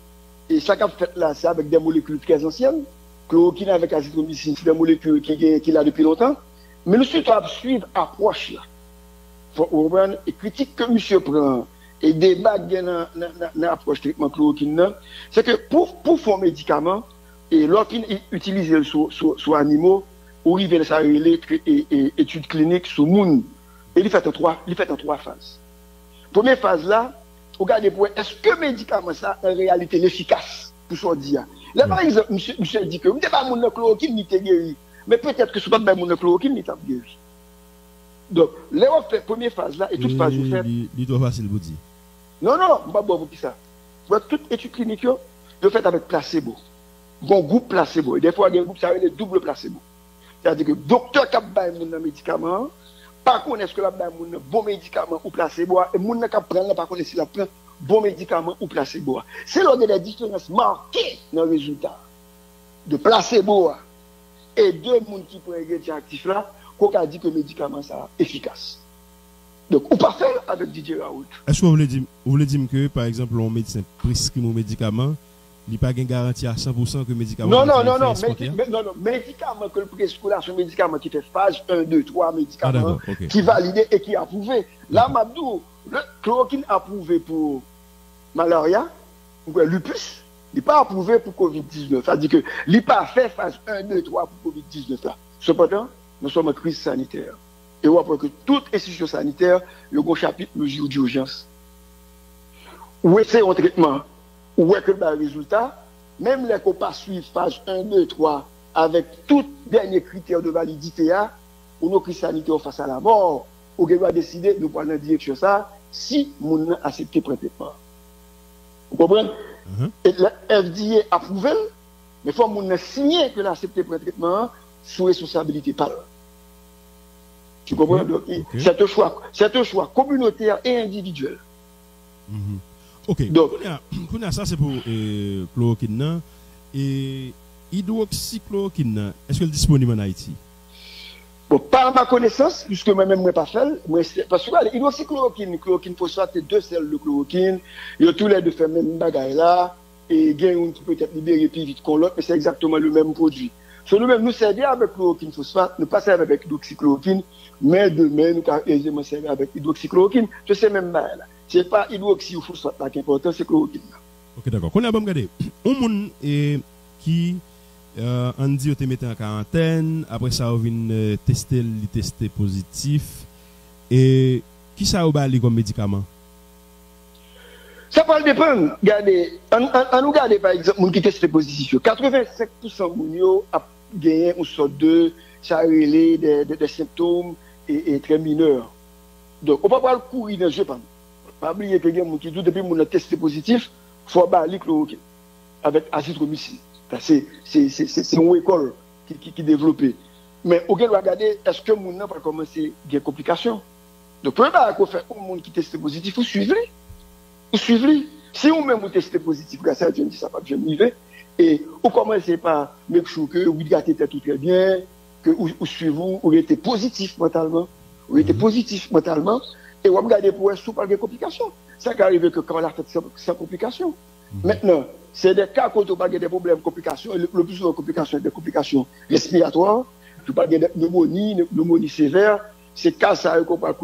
et ça qu'a fait là, c'est avec des molécules très anciennes. Chloroquine avec azithromycine, c'est des molécules qu'il a depuis longtemps. Mais nous surtout à suivre approche là. Et critique que monsieur prend et débat dans l'approche traitement chloroquine, c'est que pour faire un médicament, et lorsqu'il utilise sur animaux, ou il vient de sa étude clinique sur moun, et il fait en trois phases. Première phase là, regardez pour est-ce que le médicament ça en réalité efficace pour ce dire. Là, par exemple, monsieur dit que vous n'avez pas mon chloroquine ni t'es guéri. Mais peut-être que ce n'est pas mon chloroquine ni t'es guéri. Donc, là, on fait la première phase là, et toute phase vous faites. Il doit facile vous dire. Non, pas bon pour qui ça. Toute étude clinique, vous faites avec placebo. Bon groupe placebo. Et des fois, il y a un groupe, ça veut dire double placebo. C'est-à-dire que le docteur qui a un médicament, par contre, est-ce que la un bon médicament ou placebo, et mon qui prend par contre, si la prend bon médicament ou placebo. C'est là des différences marquées dans le résultat de placebo et de gens qui prennent ingrédient actif là, qu'on a dit que le médicament ça efficace. Donc, on peut faire avec Didier Raoult. Est-ce que vous voulez dire que, par exemple, un médecin prescrit un médicament, il n'y a pas de garantie à 100% que le médicament... Non, médicament que le prescrit là, c'est un médicament qui fait phase 1, 2, 3, médicaments qui validé et qui est approuvé. Là, Mabdou, le chloroquine approuvé pour malaria, ou lupus, il n'est pas approuvé pour Covid-19. C'est-à-dire que il n'est pas fait phase 1, 2, 3 pour Covid-19 là. Cependant, nous sommes en crise sanitaire. Et on voit que toute institution sanitaire, le gros chapitre mesure d'urgence. Où est-ce un traitement? Où est-ce que le résultat? Même les qu'on pas suivre phase 1, 2, 3 avec tous les derniers critères de validité, ou nos crises sanitaires face à la mort, ou qu'on va décider de prendre la direction ça, si nous avons accepté le traitement. Vous comprenez? Et la FDA approuve, mais il faut que signer que l'accepter le traitement sous responsabilité par eux. Tu comprends? Donc, c'est un choix communautaire et individuel. Ok. Donc, ça c'est pour chloroquine. Et hydroxychloroquine, est-ce qu'elle est disponible en Haïti? Bon, par ma connaissance, puisque moi-même je n'ai pas fait, parce que l'hydroxychloroquine, chloroquine phosphate, c'est deux sels de chloroquine, il y a tous les deux fait même bagaille là, et il y a une qui peut être libérée plus vite qu'on l'autre, mais c'est exactement le même produit. Sur nous-mêmes, nous servons avec chloroquine phosphate, nous ne pas servir avec hydroxychloroquine, mais demain, nous avons aisément servir avec hydroxychloroquine. Je sais même pas là. Ce n'est pas hydroxy ou phosphate là qui est important, c'est chloroquine. Ok, d'accord. Qu'on a bon regardé. Un monde qui on dit que tu mets en quarantaine, après ça on vient tester positif. Et qui ça va aller comme médicament? Ça peut dépendre. Regardez, on nous regarde par exemple, les gens qui testent positif. 85% de gens ont gagné une sorte de charrelé, des symptômes et très mineurs. Donc, on ne peut pas courir dans le jeu. Pas oublier que les gens qui disent depuis qu'on a testé positif, il faut balayer chloroquine avec azithromycine. C'est une école qui développée. Mais on doit regarder, est-ce que mon n'a pas commencé des complications? Donc, premier chose qu'on fait, au monde qui teste positif, vous suivez. Vous suivez. Si vous-même vous testez positif, grâce à Dieu, ça va bien arriver. Et vous commencez par make sure que vous gâtez tout très bien, que vous suivez, vous êtes positif mentalement. Vous êtes positif mentalement. Et vous regardez pour être sous par des complications. Ça qui arrive que quand on a fait sans complications. Maintenant, c'est des cas quand on parle des problèmes, complications, le plus souvent complications, des complications respiratoires, tu parles de pneumonie sévère, c'est cas ça qu'on parle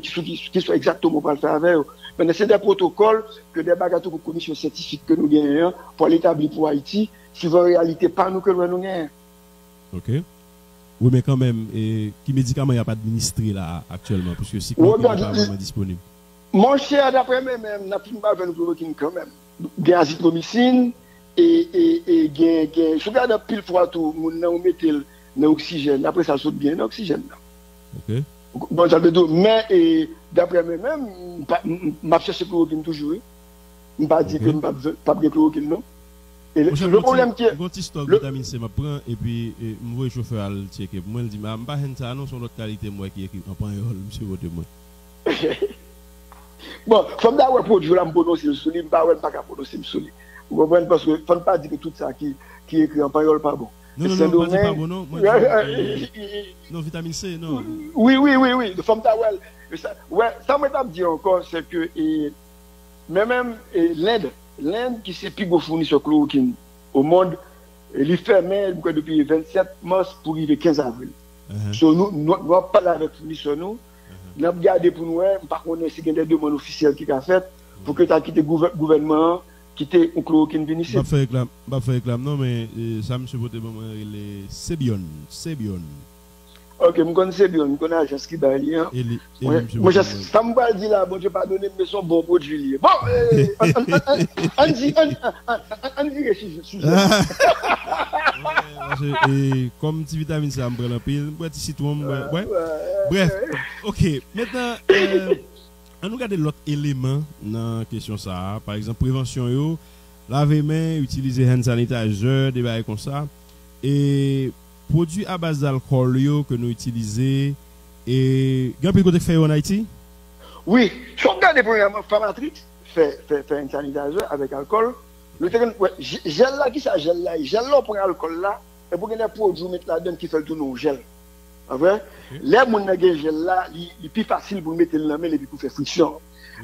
qui sont exactement pas le faire avec. Mais c'est des protocoles que des bagages de commission scientifique que nous gagnons pour l'établir pour Haïti, si en réalité pas nous que nous gagnons. OK. Oui, mais quand même, qui médicaments il n'y a pas administré là actuellement, puisque si n'est pas vraiment disponible. Mon cher, d'après moi-même, n'a pas avec le chloroquine quand même. Il y a azithromycine et je regarde pile fois tout, on met l'oxygène, après ça saute bien l'oxygène. OK. Bon, ça veut dire, mais d'après moi-même, je cherche chloroquine toujours. Je ne pas dire que je ne pas de chloroquine, non. Et le problème qui est. Quand tu stockes vitamine C, je prends et puis je vois le chauffeur à le checker. Moi, je dis, mais je ne pas ça, non, c'est notre qualité, moi, qui écrit en panneau, monsieur, votre moi. Bon, comme d'avoir produit, je vais prononcer le solide, je ne vais pas prononcer le solide. Vous comprenez? Parce que il ne faut pas dire que tout ça qui est écrit en parole n'est pas bon. Non, pas bon, non. Non, vitamine C, non. Oui. De forme d'avoir. Ça m'a dit encore, c'est que même l'Inde qui s'est plus gros fournisseur de chloroquine au monde, il fermait depuis le 27 mars pour arriver le 15 avril. Nous avons parlé avec le fournisseur, nous avons regardé pour nous, par contre, c'est des demandes officielles qui ont fait pour que tu aies quitté le gouvernement, quitter un chloroquine vénitienne. Je ne vais pas faire réclame, non, mais ça me supporte les Sébion. Ok, je connais Sébion, je connais l'agence qui est liée. Moi, ça me va dire là, bon, je ne vais pas donner, mais son bon produit. Bon, on dit comme petit vitamine, ça me prend un peu, petit citron, ouais. Bref, ok. Maintenant, on nous regarde l'autre élément dans la question ça. Par exemple, prévention, laver main, utiliser hand sanitizer, des bails comme ça. Et produits à base d'alcool que nous utilisons. Et il y a un peu de fait en Haïti? Oui, si on regarde les programmes Pharmatrix, fait un sanitizer avec alcool. Gel là, qui ça gel là? Gel là pour l'alcool là, et pour que les produits mettent là-dedans qui fait tout non gel. Vrai? Les gens qui gel là, il est plus facile pour mettre le main et puis pour faire friction.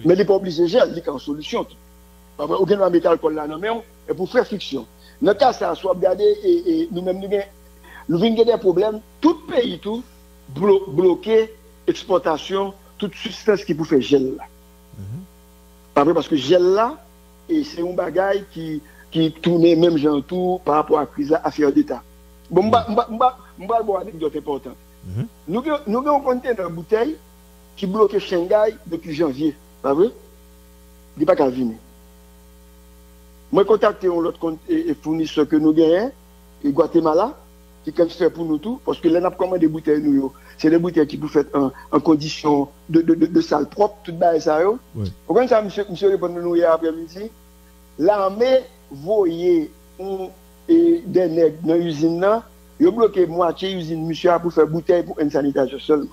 Mais il n'est pas obligé de gel, il est en solution. Aucun va mettre l'alcool là, non, mais et pour faire friction. Dans le cas, ça soit regardé et nous-mêmes, nous venons des problèmes, tout pays, tout, bloqué, exportation, toute substance qui vous fait gel là. Parce que gel là, c'est un bagage qui tourne même genre tout par rapport à la crise affaire d'État. Bon, je vais vous une anecdote importante. Nous avons un conteneur de bouteille qui bloque Shanghai depuis janvier. Pas vrai? Il n'est pas qu'à venir. Moi, j'ai contacté l'autre fournisseur que nous avons, et Guatemala, qui peut faire pour nous tout, parce que là, nous avons commandé des bouteilles, c'est des bouteilles qui peuvent faire en condition de salle propre, tout le ça. Vous comprenez ça, monsieur répond nous hier après-midi? L'armée voyait des nègres dans l'usine, ils ont bloqué moitié l'usine, monsieur, pour faire bouteille pour un sanitaire seulement.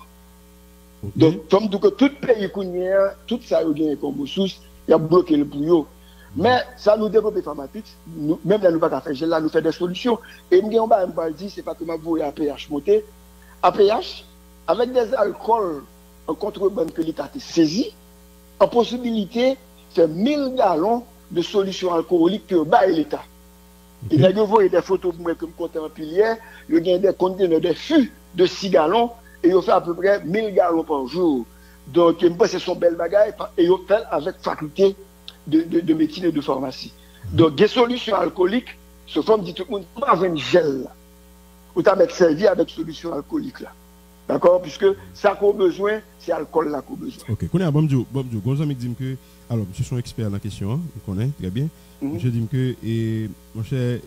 Donc, comme tout pays tout ça, il y a comme ressource, il a bloqué le plus haut. Mais ça nous développe les pharmaceutiques, même là, nous ne pouvons pas faire, là, nous faisons des solutions. Et nous avons dit, ce n'est pas que ma voie APH monter. APH, avec des alcools en contrebande que l'État a saisi, en possibilité de faire 1000 gallons de solutions alcooliques que bat l'État. Et là, vous voyez des photos pour moi comme compte en pilier, il y a des conteneurs, des fûts de 6 gallons, et ils fait à peu près 1000 gallons par jour. Donc, je pense que c'est son bel bagage, et ils fait avec faculté de médecine et de pharmacie. Donc, des solutions alcooliques, ce forme dit tout le monde, pas avoir une gel là. Ou t'as mettre servi avec solution alcoolique là. D'accord? Puisque ça qu'on a besoin, c'est alcool là qu'on a besoin. Ok, connais Bob Joe, Gonzalo dit que, alors, monsieur sont expert dans la question, hein, vous connaissez très bien. Je dis que, mon cher,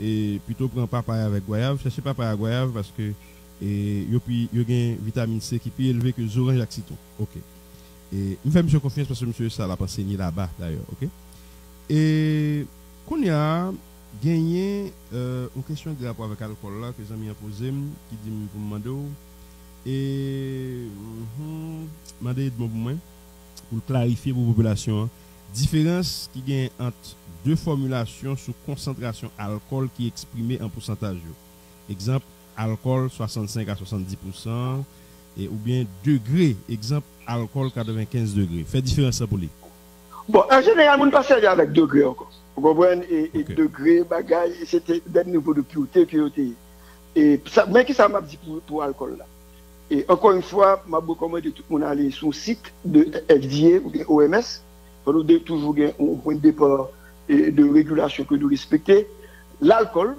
plutôt prendre papaya avec goyave, cherchez papaya avec goyave parce que, il y a une vitamine C qui est plus élevée que les oranges et citron. Ok. Et, je fais monsieur confiance parce que monsieur ça l'a pas enseigné là-bas d'ailleurs, ok? Et, qu'on y a gagné, une question de rapport avec l'alcool là, que les amis ont posé, qui dit pour me demander, et, demander pour moi, pour clarifier pour la population, hein, différence qui gagne entre deux formulations sous concentration alcool qui est exprimée en pourcentage. Exemple, alcool 65 à 70%, et, ou bien degré, exemple, alcool 95 degrés. Fait différence pour lui. Bon, en général, on ne pas servir avec degré encore. Vous comprenez? Et degré, bagaille, c'était d'un niveau de pureté. Et ça, mais qui ça m'a dit pour l'alcool là? Et encore une fois, m'a recommandé tout le monde aller sur le site de FDA ou bien OMS. Pour nous toujours un point de départ et de régulation que nous respectons. L'alcool,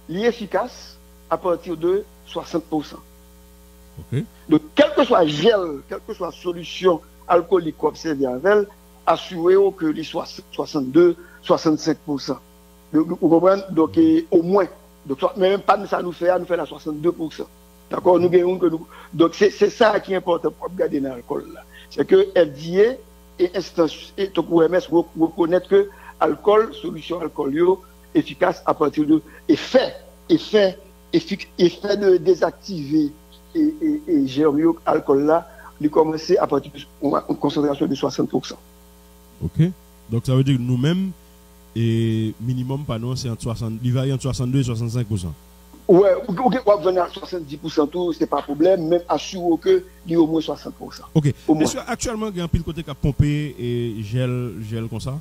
il est efficace à partir de 60%. Donc, quel que soit gel, quelle que soit solution alcoolique observée avec elle, assurez-vous que les 62, 65%. Vous comprenez? Donc, au moins. Donc, même pas ça nous fait la 62%. D'accord? Nous gagnons que nous. Donc, c'est ça qui est important pour regarder dans l'alcool là. C'est que FDA et instance et OMS reconnaître que alcool, solution alcool efficace à partir de effet de désactiver et gérer alcool là, il commence à partir d'une concentration de 60%. OK. Donc ça veut dire que nous-mêmes et minimum pas non c'est entre 60, il varie entre 62 et 65%. Ouais, on va venir à 70% tout, c'est pas problème, même assurer que il y a au moins 60%. OK. Est-ce que actuellement il y a un pile côté qui a pompé et gel comme ça?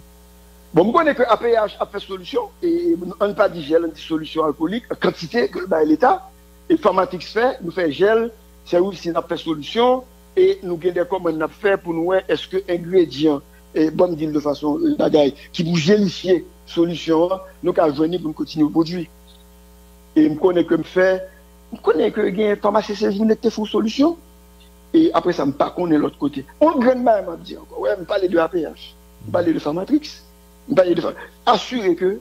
Bon, je connais que APH a fait solution, et on ne pas dit gel, on dit solution alcoolique, quantité que l'État, et Pharmatix fait, nous fait gel, c'est où si on a fait solution, et nous avons des commandes à faire pour nous, est-ce que ingrédients, et bonne deal de façon, qui vous gélifier solution, nous avons joindre pour nous continuer au produit. Et je connais que il y a un pharmacien qui a fait solution, et après ça, je ne pas connais l'autre côté. On ne gagne pas, je dis encore, ouais, je parle de APH, je parle de Pharmatix. Assurer que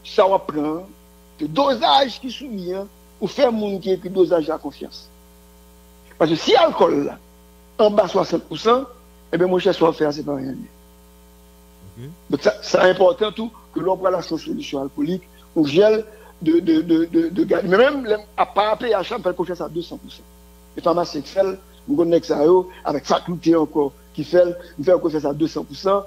ça va prendre le dosage qui soumis pour faire mon qui est dosage à confiance. Parce que si l'alcool là, en bas 60%, eh bien mon cher soit faire, c'est pas rien. Donc ça, c'est important tout que l'on prend la solution alcoolique ou gel de garder. Mais même à part PH, on fait confiance à 200%. Les pharmaciens sexuels, nous connaissons ça avec faculté encore qui fait, nous faisons confiance à 200%.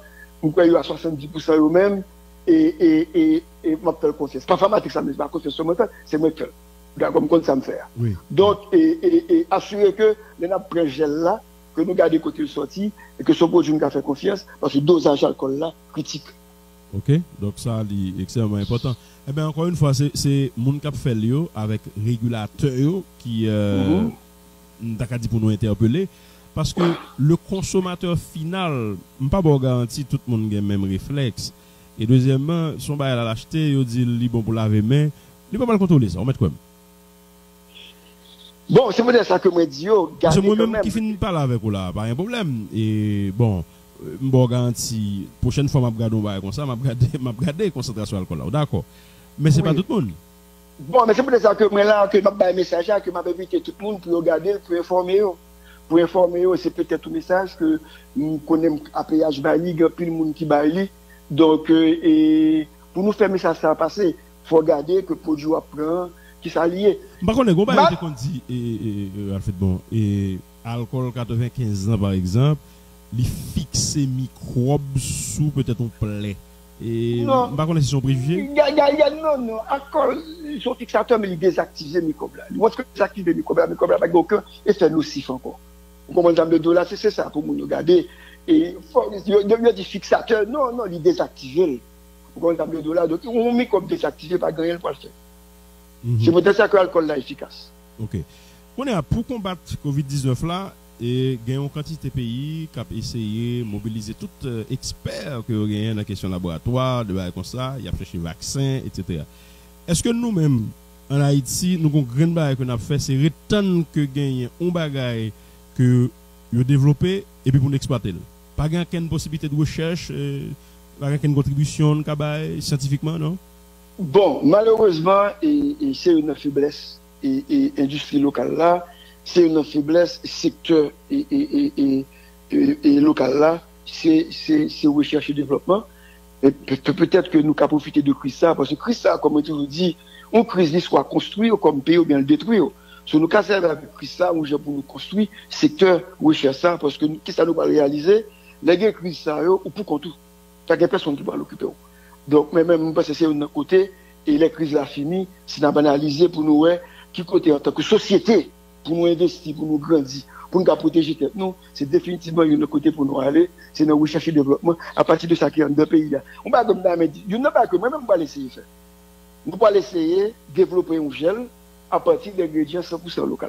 Nous croyons à 70% eux-mêmes et m'appelle confiance. Pas pharmatique, ça me fait pas confiance sur moi, c'est moi qui fais. Comme ça me fait. Oui. Donc, et assurer que nous avons pris gel là, que nous gardons côté le sorti et que ce produit nous a fait confiance parce que le dosage d'alcool là, critique. OK, donc ça, c'est extrêmement important. Eh bien, encore une fois, c'est mon cap fait avec régulateur qui n'a dit pour nous interpeller. Parce que le consommateur final, je ne peux pas garantir tout le monde a le même réflexe. Et deuxièmement, son bail à l'acheter, il dit qu'il est bon pour laver main, il ne peut pas le contrôler ça. On met quoi? Bon, c'est peut-être ça que moi dis. C'est moi-même qui finis pas là avec vous là, pas un problème. Et bon, je peux garantir, prochaine fois, je vais regarder comme ça, je vais regarder la concentration alcool là. D'accord. Mais ce n'est pas tout le monde. Bon, mais c'est peut-être ça que moi là, que je vais un message, que je vais inviter tout le monde pour regarder, pour informer. Pour informer, c'est peut-être un message que nous connaissons à péage Bali, puis le monde qui Bali. Donc, et pour nous faire message ça passer, il faut regarder que le produit apprend, qui s'allie. Par contre, on dit, Alfred, bon, et alcool 95 ans par exemple, il fixe microbes sous peut-être un plaie. Et par contre, c'est son préjugé? Non, alcool, son fixateur, mais il désactive les microbes là. Il montre que désactive les microbes là, avec aucun effet nocif encore. Comme dans le dollar, c'est ça pour nous regarder. Et il y a des fixateurs, non, il est désactivé. Comme dans le dollar, donc on met comme désactivé, pas grand-chose pour le faire. C'est peut-être ça que l'alcool est efficace. OK. On est pour combattre Covid-19 là, et il y a une quantité de pays qui ont essayé de mobiliser tout experts qui ont gagné dans la question laboratoire, de comme ça, il y a cherché vaccins, etc. Est-ce que nous-mêmes, en Haïti, nous avons un grand bagage qu'on a fait, c'est retenir que gagner un bagage que vous développez et puis pour l'exploiter. Pas de possibilité de recherche, pas de contribution scientifiquement, non? Bon, malheureusement, et c'est une faiblesse, et industrie locale là, c'est une faiblesse, secteur et local là, c'est recherche et développement. Et peut-être que nous avons profité de crise ça, parce que crise ça, comme on toujours dit, on crise soit construire comme pays ou bien le détruire. Si nous avons avec crise ça, on pour nous construire secteur recherche ça, parce que qu'est-ce que ça nous va réaliser? Les crise ça, ou pour qu'on tout. Il n'y a personne qui va l'occuper. Donc, même, parce que c'est un côté, et les crises là fini, c'est d'analyser pour nous, qui côté en tant que société, pour nous investir, pour nous grandir, pour nous protéger tête nous, c'est définitivement un côté pour nous aller, c'est nos recherche et développement à partir de ça qui est dans le pays. On va comme ça, mais il n'y a pas que moi-même, pas l'essayer faire. Nous allons essayer de développer un gel à partir d'ingrédients 100% locaux.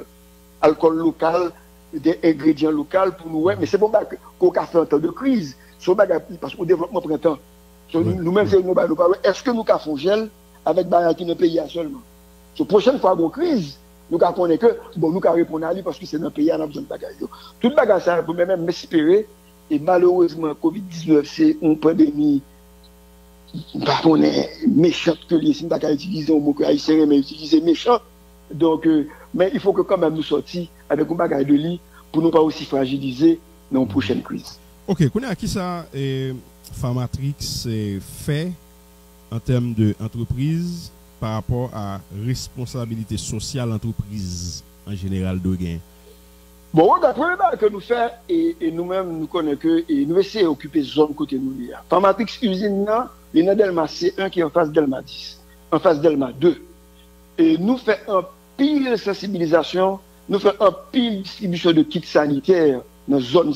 Alcool local, des ingrédients locaux pour nous, mais c'est bon qu'on a fait un temps de crise, parce que le développement prend temps. Nous-mêmes, est-ce que nous avons un gel avec des qui dans le pays seulement? La prochaine fois qu'on crise, nous avons que, bon, nous avons répondu à lui parce que c'est dans le pays, on a besoin de bagages. Tout le bagage, ça peut même m'espérer, et malheureusement, Covid-19, c'est une pandémie, on est méchante que les signes d'accueil utilisent au mot que haïtien, mais utiliser méchant. Donc, mais il faut que quand même nous sortions avec un bagage de lit pour ne pas aussi fragiliser dans une prochaine crise. Ok, qu'on a qui ça, Pharmatrix fait en termes d'entreprise par rapport à responsabilité sociale entreprise en général de gain? Bon, le premier bail que nous faisons, et nous-mêmes, nous connaissons que, et nous essayons d'occuper zone côté nous. Pharmatrix usine, il y a Delma C1 qui est en face Delma 10, en face Delma 2. Et nous faisons un pile de sensibilisation, nous faisons un pile de distribution de kits sanitaires dans la zone.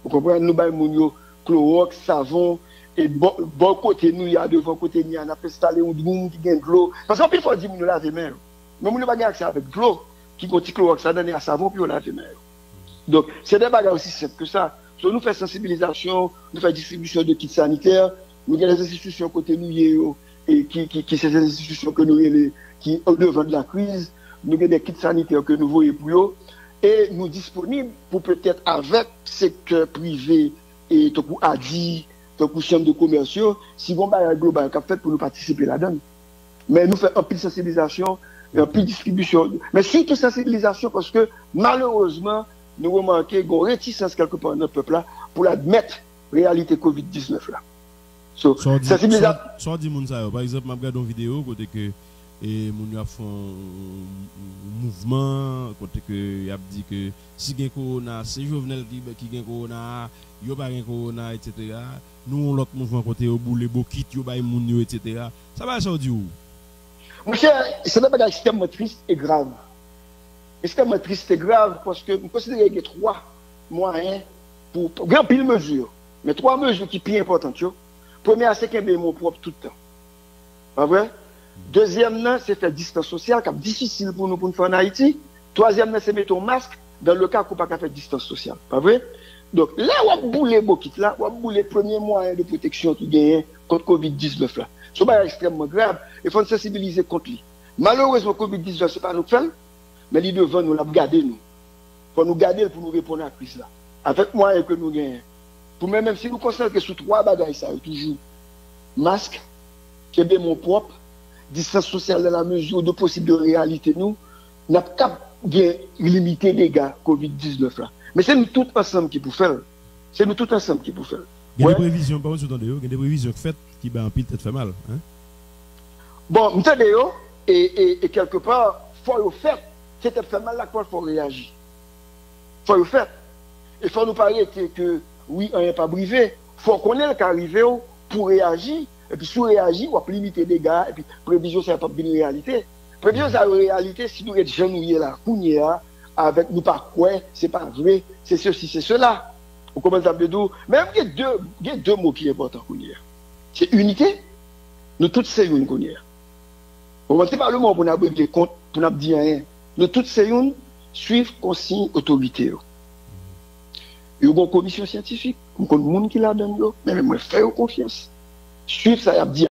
Vous comprenez, nous avons chlorox, savon, et bon côté nous, il y a devant côté nous, on a installé un droum qui gagne de l'eau. Parce qu'il faut dire que nous lavons les mains. Mais nous n'avons pas accès avec de l'eau qui contient chlorox, ça donne à savon, puis on lave les mains. Donc, c'est des bagages aussi simples que ça. So, nous faisons sensibilisation, nous faisons distribution de kits sanitaires, nous avons des institutions côté nous, et qui sont des institutions que nous qui au devant de la crise, nous avons des kits sanitaires que nous voyons pour eux, et nous disponibles pour peut-être avec secteur privé et tout pour ADI, tout pour chambre de commerce, si on va global qu'a fait pour nous participer là-dedans. Mais nous faisons un peu de sensibilisation, un peu de distribution, mais surtout sensibilisation parce que malheureusement, nous remarquons qu'il y a une réticence quelque part dans notre peuple là pour admettre la réalité Covid-19 là. Sensibilisation. Soit dit par exemple, je regarde une vidéo côté que et mon a fait un mouvement côté que il a dit que si gain corona c'est Jovenel qui gain corona yo pas gain corona etc. Nous l'autre mouvement côté au boule bokit yo ba moun yo etc. Ça va ça dit où mon cher, c'est un bagage extrêmement triste et grave. Extrêmement triste et grave parce que nous considérons qu'il y a 3 moyens pour grand pile mesure, mais 3 mesures qui sont plus importantes. Première, c'est qu'il y a mon propre tout le temps. Pas vrai? Deuxième, c'est faire distance sociale, qui est difficile pour nous faire en Haïti. Troisième, c'est mettre un masque dans le cas où on ne peut pas faire distance sociale. Pas vrai? Donc là, on va bouler Bokit, là, on va bouler le premier moyen de protection qui gagne contre Covid-19 là. Ce n'est extrêmement grave. Il faut nous sensibiliser contre lui. Malheureusement, Covid-19, ce n'est pas nous faire, mais il devant nous, la garder nous. Il faut nous garder pour nous répondre à la crise là. Avec moyens que nous gagnons. Pour même si nous constatons que sur 3 bagages, ça toujours masque, qui est mon propre, distance sociale dans la mesure de possible réalité, nous n'avons pas limiter les dégâts Covid-19 là. Mais c'est nous tous ensemble qui pouvons faire. C'est nous tous ensemble qui pouvons faire. Il y a des prévisions, par contre, il y a des prévisions faites qui en pile peut-être fait mal. Hein? Bon, nous savons, et quelque part, il faut le faire. C'est peut-être fait mal là qu'il faut réagir. Il faut le faire. Il faut nous parler que oui, on n'est pas brivé. Il faut qu'on ait le cas arrivé pour réagir. Et puis, si on réagit, on va limiter les dégâts. Et puis, prévision, ça n'a pas une réalité. Prévision, ça a une réalité si nous sommes genouillés là, avec nous pas quoi, c'est pas vrai, c'est ceci, c'est cela. On commence à me dire, même il y a deux mots qui sont importants. C'est unité, nous tous c'est une qu'on y a. On va pas le mot pour nous des comptes, pour nous dire rien. Nous tous c'est une, suivre consigne autorité. Il y a une commission scientifique, il y a un monde qui la donne, mais moi, faire confiance. Suivre ça, il y a